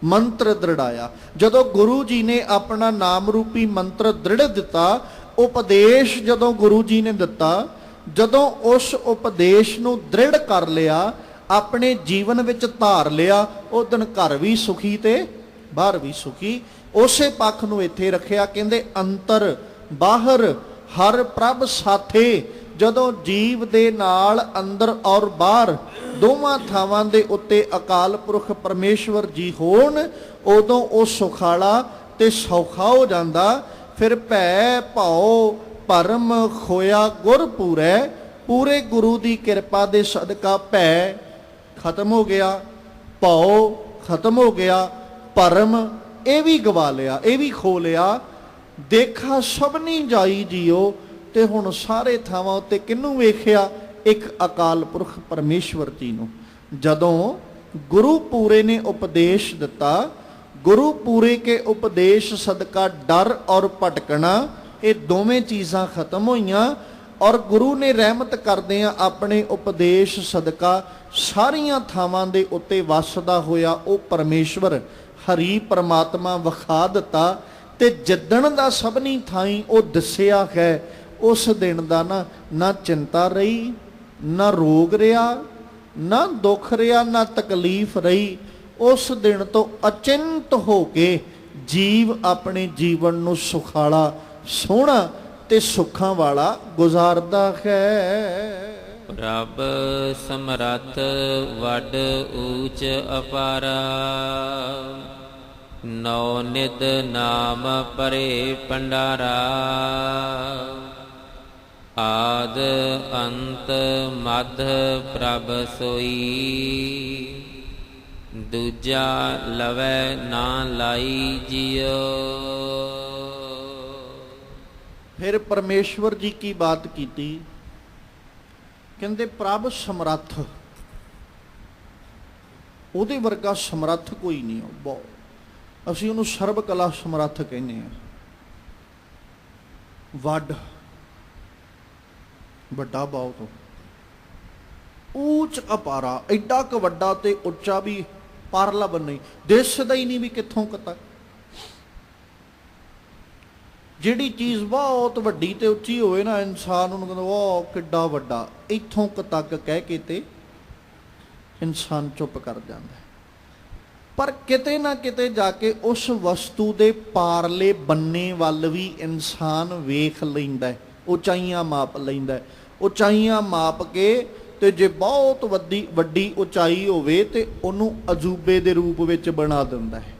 ਮੰਤਰ ਦ੍ਰਿੜਾਇਆ। ਜਦੋਂ ਗੁਰੂ ਜੀ ਨੇ ਆਪਣਾ ਨਾਮ ਰੂਪੀ ਮੰਤਰ ਦ੍ਰਿੜ ਦਿੱਤਾ, ਉਪਦੇਸ਼ ਜਦੋਂ ਗੁਰੂ ਜੀ ਨੇ ਦਿੱਤਾ, ਜਦੋਂ ਉਸ ਉਪਦੇਸ਼ ਨੂੰ ਦ੍ਰਿੜ ਕਰ ਲਿਆ, ਆਪਣੇ ਜੀਵਨ ਵਿੱਚ ਧਾਰ ਲਿਆ, ਉਹ ਦਿਨ ਘਰ ਵੀ ਸੁਖੀ ਤੇ ਬਾਹਰ ਵੀ ਸੁਖੀ। ਉਸੇ ਪੱਖ ਨੂੰ ਇੱਥੇ ਰੱਖਿਆ। ਕਹਿੰਦੇ ਅੰਤਰ ਬਾਹਰ ਹਰ ਪ੍ਰਭ ਸਾਥੇ, ਜਦੋਂ ਜੀਵ ਦੇ ਨਾਲ ਅੰਦਰ ਔਰ ਬਾਹਰ ਦੋਵਾਂ ਥਾਵਾਂ ਦੇ ਉੱਤੇ ਅਕਾਲ ਪੁਰਖ ਪਰਮੇਸ਼ਵਰ ਜੀ ਹੋਣ, ਉਦੋਂ ਉਹ ਸੁਖਾਲਾ ਤੇ ਸੌਖਾ ਹੋ ਜਾਂਦਾ। ਫਿਰ ਭੈ ਭਉ ਭਰਮ ਖੋਇਆ ਗੁਰ ਪੂਰੈ, ਪੂਰੇ ਗੁਰੂ ਦੀ ਕਿਰਪਾ ਦੇ ਸਦਕਾ ਭੈ ਖਤਮ ਹੋ ਗਿਆ, ਭਉ ਖਤਮ ਹੋ ਗਿਆ, ਭਰਮ ਇਹ ਵੀ ਗਵਾ ਲਿਆ, ਇਹ ਵੀ ਖੋ ਲਿਆ। ਦੇਖਾ ਸਭਨੀ ਜਾਈ ਜੀਓ, ਤੇ ਹੁਣ ਸਾਰੇ ਥਾਵਾਂ ਉੱਤੇ ਕਿਹਨੂੰ ਵੇਖਿਆ? ਇੱਕ ਅਕਾਲ ਪੁਰਖ ਪਰਮੇਸ਼ਵਰ ਜੀ ਨੂੰ। ਜਦੋਂ ਗੁਰੂ ਪੂਰੇ ਨੇ ਉਪਦੇਸ਼ ਦਿੱਤਾ, ਗੁਰੂ ਪੂਰੇ ਕੇ ਉਪਦੇਸ਼ ਸਦਕਾ ਡਰ ਔਰ ਭਟਕਣਾ ਇਹ ਦੋਵੇਂ ਚੀਜ਼ਾਂ ਖਤਮ ਹੋਈਆਂ, ਔਰ ਗੁਰੂ ਨੇ ਰਹਿਮਤ ਕਰਦਿਆਂ ਆਪਣੇ ਉਪਦੇਸ਼ ਸਦਕਾ ਸਾਰੀਆਂ ਥਾਵਾਂ ਦੇ ਉੱਤੇ ਵਸਦਾ ਹੋਇਆ ਉਹ ਪਰਮੇਸ਼ਵਰ ਹਰੀ ਪਰਮਾਤਮਾ ਵਿਖਾ ਦਿੱਤਾ। ਤੇ ਜਿੱਦਣ ਦਾ ਸਭਨੀ ਥਾਈਂ ਉਹ ਦੱਸਿਆ ਹੈ, ਉਸ ਦਿਨ ਦਾ ਨਾ ਚਿੰਤਾ ਰਹੀ, ਨਾ ਰੋਗ ਰਿਹਾ, ਨਾ ਦੁੱਖ ਰਿਹਾ, ਨਾ ਤਕਲੀਫ ਰਹੀ। ਉਸ ਦਿਨ ਤੋਂ ਅਚਿੰਤ ਹੋ ਕੇ ਜੀਵ ਆਪਣੇ ਜੀਵਨ ਨੂੰ ਸੁਖਾਲਾ, ਸੋਹਣਾ ਤੇ ਸੁੱਖਾਂ ਵਾਲਾ ਗੁਜ਼ਾਰਦਾ ਹੈ। ਪ੍ਰਭ ਸਮਰੱਥ ਵੱਡ ਊਚ ਅਪਾਰਾ, ਨੌ ਨਿਧ ਨਾਮ ਪਰੇ ਭੰਡਾਰਾ। ਆਦ ਅੰਤ ਮਧ ਪ੍ਰਭ ਸੋਈ, ਦੂਜਾ ਲਵੈ ਨਾ ਲਾਈ ਜਿਉ। ਫਿਰ ਪਰਮੇਸ਼ਵਰ ਜੀ ਕੀ ਬਾਤ ਕੀਤੀ? ਕਹਿੰਦੇ ਪ੍ਰਭ ਸਮਰੱਥ, ਉਹਦੇ ਵਰਗਾ ਸਮਰੱਥ ਕੋਈ ਨਹੀਂ। ਬਹੁਤ ਅਸੀਂ ਉਹਨੂੰ ਸਰਬ ਕਲਾ ਸਮਰੱਥ ਕਹਿੰਦੇ ਹਾਂ। ਵੱਡ ਵੱਡਾ ਬਹੁਤ, ਊਚ ਅਪਾਰਾ, ਐਡਾ ਕੁ ਵੱਡਾ ਤੇ ਉੱਚਾ ਵੀ ਪਾਰਲਾ ਬੰਨੀ ਦਿਸਦਾ ਹੀ ਨਹੀਂ ਵੀ ਕਿੱਥੋਂ ਤੱਕ। ਜਿਹੜੀ ਚੀਜ਼ ਬਹੁਤ ਵੱਡੀ ਤੇ ਉੱਚੀ ਹੋਵੇ ਨਾ, ਇਨਸਾਨ ਉਹਨੂੰ ਕਹਿੰਦਾ ਵਾਹ ਕਿੱਡਾ ਵੱਡਾ, ਇੱਥੋਂ ਤੱਕ ਕਹਿ ਕੇ ਤੇ ਇਨਸਾਨ ਚੁੱਪ ਕਰ ਜਾਂਦਾ। ਪਰ ਕਿਤੇ ਨਾ ਕਿਤੇ ਜਾ ਕੇ ਉਸ ਵਸਤੂ ਦੇ ਪਾਰਲੇ ਬੰਨੇ ਵੱਲ ਵੀ ਇਨਸਾਨ ਵੇਖ ਲੈਂਦਾ, ਉਚਾਈਆਂ ਮਾਪ ਲੈਂਦਾ। ਉਚਾਈਆਂ ਮਾਪ ਕੇ ਤੇ ਜੇ ਬਹੁਤ ਵੱਡੀ ਉਚਾਈ ਹੋਵੇ ਤੇ ਉਹਨੂੰ ਅਜੂਬੇ ਦੇ ਰੂਪ ਵਿੱਚ ਬਣਾ ਦਿੰਦਾ ਹੈ।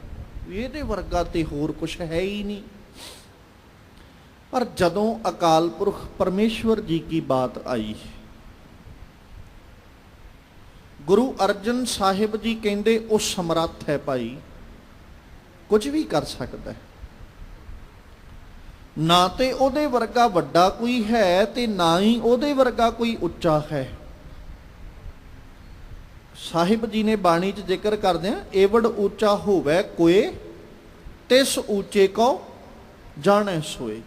ਇਹਦੇ ਵਰਗਾ ਤੇ ਹੋਰ ਕੁਛ ਹੈ ਹੀ ਨਹੀਂ। ਪਰ ਜਦੋਂ ਅਕਾਲ ਪੁਰਖ ਪਰਮੇਸ਼ਵਰ ਜੀ ਕੀ ਬਾਤ ਆਈ, ਗੁਰੂ ਅਰਜਨ ਸਾਹਿਬ ਜੀ ਕਹਿੰਦੇ ਉਹ ਸਮਰੱਥ ਹੈ ਭਾਈ, ਕੁਝ ਵੀ ਕਰ ਸਕਦਾ ਹੈ। ਨਾ ਤੇ ਉਹਦੇ ਵਰਗਾ ਵੱਡਾ ਕੋਈ ਹੈ ਤੇ ਨਾ ਹੀ ਉਹਦੇ ਵਰਗਾ ਕੋਈ ਉੱਚਾ ਹੈ। ਸਾਹਿਬ ਜੀ ਨੇ ਬਾਣੀ 'ਚ ਜ਼ਿਕਰ ਕਰਦੇ ਆ, ਏਵੜ ਉੱਚਾ ਹੋਵੇ ਕੋਏ ਤਿਸ ਉੱਚੇ ਕੋ ਜਾਣੈ ਸੋਏ।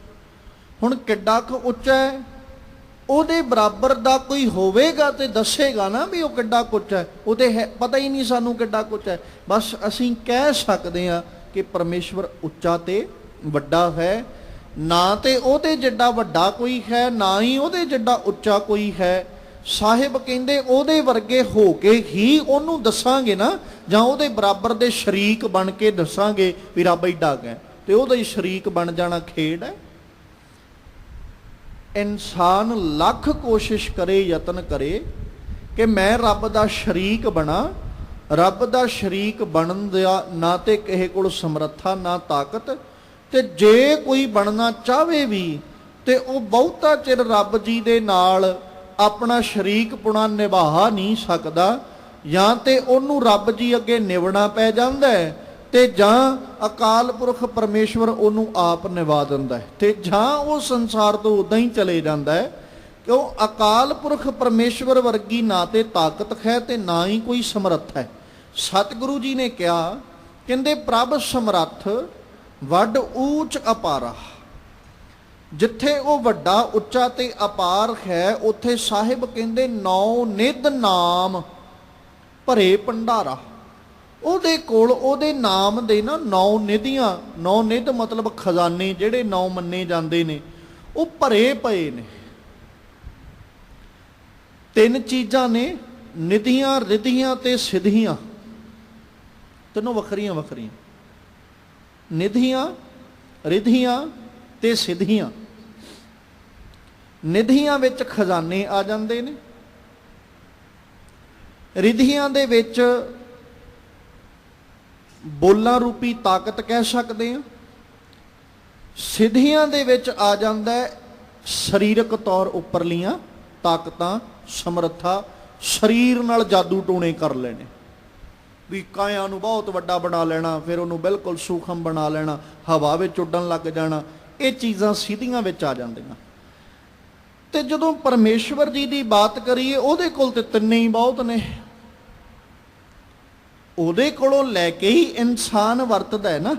ਹੁਣ ਕਿੱਡਾ ਕੁ ਉੱਚਾ ਹੈ, ਉਹਦੇ ਬਰਾਬਰ ਦਾ ਕੋਈ ਹੋਵੇਗਾ ਤੇ ਦੱਸੇਗਾ ਨਾ ਵੀ ਉਹ ਕਿੱਡਾ ਕੁ ਹੈ। ਉਹਦੇ ਹੈ ਪਤਾ ਹੀ ਨਹੀਂ ਸਾਨੂੰ ਕਿੱਡਾ ਕੁ ਹੈ। ਬਸ ਅਸੀਂ ਕਹਿ ਸਕਦੇ ਹਾਂ ਕਿ ਪਰਮੇਸ਼ਵਰ ਉੱਚਾ ਤੇ ਵੱਡਾ ਹੈ। ਨਾ ਤੇ ਉਹਦੇ ਜਿੱਡਾ ਵੱਡਾ ਕੋਈ ਹੈ, ਨਾ ਹੀ ਉਹਦੇ ਜਿੱਡਾ ਉੱਚਾ ਕੋਈ ਹੈ। ਸਾਹਿਬ ਕਹਿੰਦੇ ਉਹਦੇ ਵਰਗੇ ਹੋ ਕੇ ਹੀ ਉਹਨੂੰ ਦੱਸਾਂਗੇ ਨਾ, ਜਾਂ ਉਹਦੇ ਬਰਾਬਰ ਦੇ ਸ਼ਰੀਕ ਬਣ ਕੇ ਦੱਸਾਂਗੇ ਵੀ ਰੱਬ ਏਡਾ ਹੈ, ਤੇ ਉਹਦਾ ਹੀ ਸ਼ਰੀਕ ਬਣ ਜਾਣਾ ਖੇਡ ਹੈ। ਇਨਸਾਨ ਲੱਖ ਕੋਸ਼ਿਸ਼ ਕਰੇ, ਯਤਨ ਕਰੇ ਕਿ ਮੈਂ ਰੱਬ ਦਾ ਸ਼ਰੀਕ ਬਣਾ, ਰੱਬ ਦਾ ਸ਼ਰੀਕ ਬਣਨ ਦਾ ਨਾ ਤੇ ਕਿਸੇ ਕੋਲ ਸਮਰੱਥਾ ਨਾ ਤਾਕਤ, ਤੇ ਜੇ ਕੋਈ ਬਣਨਾ ਚਾਹਵੇ ਵੀ ਤੇ ਉਹ ਬਹੁਤਾ ਚਿਰ ਰੱਬ ਜੀ ਦੇ ਨਾਲ ਆਪਣਾ ਸ਼ਰੀਕਪੁਣਾ ਨਿਭਾ ਨਹੀਂ ਸਕਦਾ, ਜਾਂ ਤੇ ਉਹਨੂੰ ਰੱਬ ਜੀ ਅੱਗੇ ਨਿਵਣਾ ਪੈ ਜਾਂਦਾ ਹੈ, ਤੇ ਜਾਂ ਅਕਾਲ ਪੁਰਖ ਪਰਮੇਸ਼ਵਰ ਉਹਨੂੰ ਆਪ ਨਿਭਾ ਦਿੰਦਾ ਹੈ, ਤੇ ਜਾਂ ਉਹ ਸੰਸਾਰ ਤੋਂ ਉਦਾਂ ਹੀ ਚਲੇ ਜਾਂਦਾ ਹੈ। ਕਿਉਂ? ਅਕਾਲ ਪੁਰਖ ਪਰਮੇਸ਼ਵਰ ਵਰਗੀ ਨਾ ਤੇ ਤਾਕਤ ਹੈ ਤੇ ਨਾ ਹੀ ਕੋਈ ਸਮਰੱਥ ਹੈ। ਸਤਿਗੁਰੂ ਜੀ ਨੇ ਕਿਹਾ, ਕਹਿੰਦੇ ਪ੍ਰਭ ਸਮਰੱਥ ਵੱਡ ਊਚ ਅਪਾਰਾ। ਜਿੱਥੇ ਉਹ ਵੱਡਾ ਉੱਚਾ ਤੇ ਅਪਾਰ ਹੈ, ਉੱਥੇ ਸਾਹਿਬ ਕਹਿੰਦੇ ਨੌ ਨਿਧ ਨਾਮ ਭਰੇ ਭੰਡਾਰਾ। ਉਹਦੇ ਕੋਲ ਉਹਦੇ ਨਾਮ ਦੇ ਨਾ ਨੌ ਨਿਧੀਆਂ, ਨੌ ਨਿਧ ਮਤਲਬ ਖਜ਼ਾਨੇ ਜਿਹੜੇ ਨੌ ਮੰਨੇ ਜਾਂਦੇ ਨੇ, ਉਹ ਭਰੇ ਪਏ ਨੇ। ਤਿੰਨ ਚੀਜ਼ਾਂ ਨੇ, ਨਿਧੀਆਂ, ਰਿਧੀਆਂ ਤੇ ਸਿਧੀਆਂ, ਤਿੰਨੋਂ ਵੱਖਰੀਆਂ ਵੱਖਰੀਆਂ। ਨਿਧੀਆਂ, ਰਿਧੀਆਂ ਤੇ ਸਿਧੀਆਂ। ਨਿਧੀਆਂ ਵਿੱਚ ਖਜ਼ਾਨੇ ਆ ਜਾਂਦੇ ਨੇ, ਰਿਧੀਆਂ ਦੇ ਵਿੱਚ ਬੋਲਾਂ ਰੂਪੀ ਤਾਕਤ ਕਹਿ ਸਕਦੇ ਹਾਂ, ਸਿੱਧੀਆਂ ਦੇ ਵਿੱਚ ਆ ਜਾਂਦਾ ਹੈ ਸਰੀਰਕ ਤੌਰ ਉੱਪਰਲੀਆਂ ਤਾਕਤਾਂ, ਸਮਰੱਥਾ, ਸਰੀਰ ਨਾਲ ਜਾਦੂ ਟੂਣੇ ਕਰ ਲੈਣੇ, ਵੀ ਕਾਇਆ ਨੂੰ ਬਹੁਤ ਵੱਡਾ ਬਣਾ ਲੈਣਾ, ਫਿਰ ਉਹਨੂੰ ਬਿਲਕੁਲ ਸੂਖਮ ਬਣਾ ਲੈਣਾ, ਹਵਾ ਵਿੱਚ ਉੱਡਣ ਲੱਗ ਜਾਣਾ। ਇਹ ਚੀਜ਼ਾਂ ਸਿੱਧੀਆਂ ਵਿੱਚ ਆ ਜਾਂਦੀਆਂ। ਤੇ ਜਦੋਂ ਪਰਮੇਸ਼ਵਰ ਜੀ ਦੀ ਬਾਤ ਕਰੀਏ, ਉਹਦੇ ਕੋਲ ਤੇ ਤਿੰਨੇ ਹੀ ਬਹੁਤ ਨੇ। ਉਹਦੇ ਕੋਲੋਂ ਲੈ ਕੇ ਹੀ ਇਨਸਾਨ ਵਰਤਦਾ ਹੈ ਨਾ।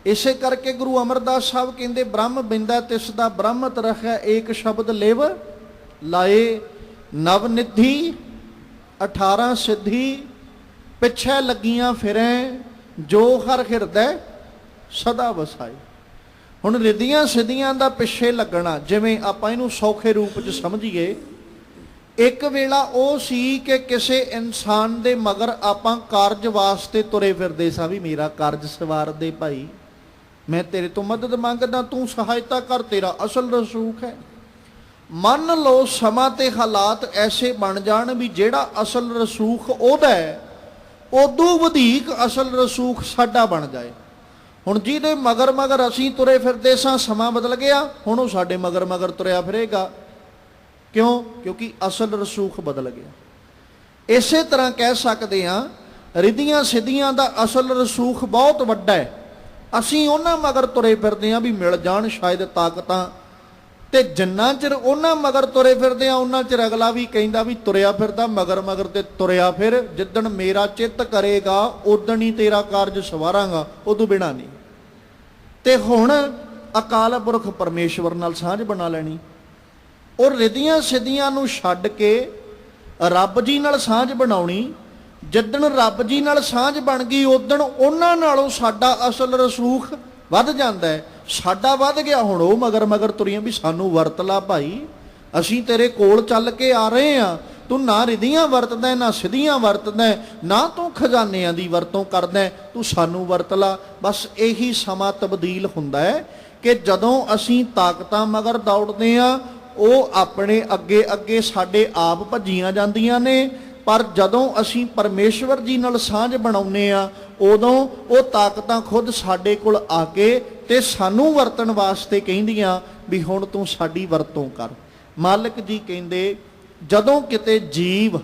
ਇਸੇ ਕਰਕੇ ਗੁਰੂ ਅਮਰਦਾਸ ਸਾਹਿਬ ਕਹਿੰਦੇ, ਬ੍ਰਹਮ ਬਿੰਦਾ ਤਿਸ ਦਾ ਬ੍ਰਹਮਤ ਰਖਿਆ, ਏਕ ਸ਼ਬਦ ਲਿਵ ਲਾਏ, ਨਵ ਨਿਧੀ 18 ਸਿੱਧੀ, ਪਿੱਛੇ ਲੱਗੀਆਂ ਫਿਰੈ, ਜੋ ਹਰ ਹਿਰਦੈ ਸਦਾ ਵਸਾਏ। ਹੁਣ ਰਿੱਧੀਆਂ ਸਿੱਧੀਆਂ ਦਾ ਪਿੱਛੇ ਲੱਗਣਾ, ਜਿਵੇਂ ਆਪਾਂ ਇਹਨੂੰ ਸੌਖੇ ਰੂਪ 'ਚ ਸਮਝੀਏ, ਇੱਕ ਵੇਲਾ ਉਹ ਸੀ ਕਿ ਕਿਸੇ ਇਨਸਾਨ ਦੇ ਮਗਰ ਆਪਾਂ ਕਾਰਜ ਵਾਸਤੇ ਤੁਰੇ ਫਿਰਦੇ ਸਾਂ, ਵੀ ਮੇਰਾ ਕਾਰਜ ਸਵਾਰ ਦੇ ਭਾਈ, ਮੈਂ ਤੇਰੇ ਤੋਂ ਮਦਦ ਮੰਗਦਾ, ਤੂੰ ਸਹਾਇਤਾ ਕਰ, ਤੇਰਾ ਅਸਲ ਰਸੂਖ ਹੈ। ਮੰਨ ਲਓ ਸਮਾਂ ਤੇ ਹਾਲਾਤ ਐਸੇ ਬਣ ਜਾਣ ਵੀ ਜਿਹੜਾ ਅਸਲ ਰਸੂਖ ਉਹਦਾ ਹੈ, ਉਦੋਂ ਵਧੇਕ ਅਸਲ ਰਸੂਖ ਸਾਡਾ ਬਣ ਜਾਏ। ਹੁਣ ਜਿਹਦੇ ਮਗਰ ਮਗਰ ਅਸੀਂ ਤੁਰੇ ਫਿਰਦੇ ਸਾਂ, ਸਮਾਂ ਬਦਲ ਗਿਆ, ਹੁਣ ਉਹ ਸਾਡੇ ਮਗਰ ਮਗਰ ਤੁਰਿਆ ਫਿਰੇਗਾ। ਕਿਉਂ? ਕਿਉਂਕਿ ਅਸਲ ਰਸੂਖ ਬਦਲ ਗਿਆ। ਇਸੇ ਤਰ੍ਹਾਂ ਕਹਿ ਸਕਦੇ ਹਾਂ, ਰਿੱਧੀਆਂ ਸਿੱਧੀਆਂ ਦਾ ਅਸਲ ਰਸੂਖ ਬਹੁਤ ਵੱਡਾ ਹੈ, ਅਸੀਂ ਉਹਨਾਂ ਮਗਰ ਤੁਰੇ ਫਿਰਦੇ ਹਾਂ ਵੀ ਮਿਲ ਜਾਣ ਸ਼ਾਇਦ ਤਾਕਤਾਂ, ਤੇ ਜਿੰਨਾ ਚਿਰ ਉਹਨਾਂ ਮਗਰ ਤੁਰੇ ਫਿਰਦੇ ਆ, ਉਹਨਾਂ ਚਿਰ ਅਗਲਾ ਵੀ ਕਹਿੰਦਾ ਵੀ ਤੁਰਿਆ ਫਿਰਦਾ ਮਗਰ ਮਗਰ ਤੇ ਤੁਰਿਆ ਫਿਰ, ਜਿੱਦਣ ਮੇਰਾ ਚਿੱਤ ਕਰੇਗਾ ਉਦਣ ਹੀ ਤੇਰਾ ਕਾਰਜ ਸਵਾਰਾਂਗਾ, ਉਦੋਂ ਬਿਨਾ ਨਹੀਂ। ਤੇ ਹੁਣ ਅਕਾਲ ਪੁਰਖ ਪਰਮੇਸ਼ਵਰ ਨਾਲ ਸਾਂਝ ਬਣਾ ਲੈਣੀ, ਔਰ ਰਿੱਧੀਆਂ ਸਿੱਧੀਆਂ ਨੂੰ ਛੱਡ ਕੇ ਰੱਬ ਜੀ ਨਾਲ ਸਾਂਝ ਬਣਾਉਣੀ। ਜਿੱਦਣ ਰੱਬ ਜੀ ਨਾਲ ਸਾਂਝ ਬਣ ਗਈ, ਉਦਣ ਉਹਨਾਂ ਨਾਲੋਂ ਸਾਡਾ ਅਸਲ ਰਸੂਖ ਵੱਧ ਜਾਂਦਾ ਹੈ। ਸਾਡਾ ਵੱਧ ਗਿਆ, ਹੁਣ ਉਹ ਮਗਰ ਮਗਰ ਤੁਰੀਆਂ ਵੀ ਸਾਨੂੰ ਵਰਤ ਲਾ ਭਾਈ, ਅਸੀਂ ਤੇਰੇ ਕੋਲ ਚੱਲ ਕੇ ਆ ਰਹੇ ਹਾਂ, ਤੂੰ ਨਾ ਰਿੱਧੀਆਂ ਵਰਤਦਾ, ਨਾ ਸਿੱਧੀਆਂ ਵਰਤਦਾ, ਨਾ ਤੂੰ ਖਜ਼ਾਨਿਆਂ ਦੀ ਵਰਤੋਂ ਕਰਦਾ, ਤੂੰ ਸਾਨੂੰ ਵਰਤ ਲਾ। ਬਸ ਇਹੀ ਸਮਾਂ ਤਬਦੀਲ ਹੁੰਦਾ ਹੈ ਕਿ ਜਦੋਂ ਅਸੀਂ ਤਾਕਤਾਂ ਮਗਰ ਦੌੜਦੇ ਹਾਂ, ਉਹ ਆਪਣੇ ਅੱਗੇ ਅੱਗੇ ਸਾਡੇ ਆਪ ਭੱਜੀਆਂ ਜਾਂਦੀਆਂ ਨੇ, ਪਰ ਜਦੋਂ ਅਸੀਂ ਪਰਮੇਸ਼ਵਰ ਜੀ ਨਾਲ ਸਾਂਝ ਬਣਾਉਂਦੇ ਆ, ਉਦੋਂ ਉਹ ਤਾਕਤਾਂ ਖੁਦ ਸਾਡੇ ਕੋਲ ਆ ਕੇ ਤੇ ਸਾਨੂੰ ਵਰਤਣ ਵਾਸਤੇ ਕਹਿੰਦੀਆਂ ਵੀ ਹੁਣ ਤੂੰ ਸਾਡੀ ਵਰਤੋਂ ਕਰ। ਮਾਲਕ ਜੀ ਕਹਿੰਦੇ, ਜਦੋਂ ਕਿਤੇ ਜੀਵ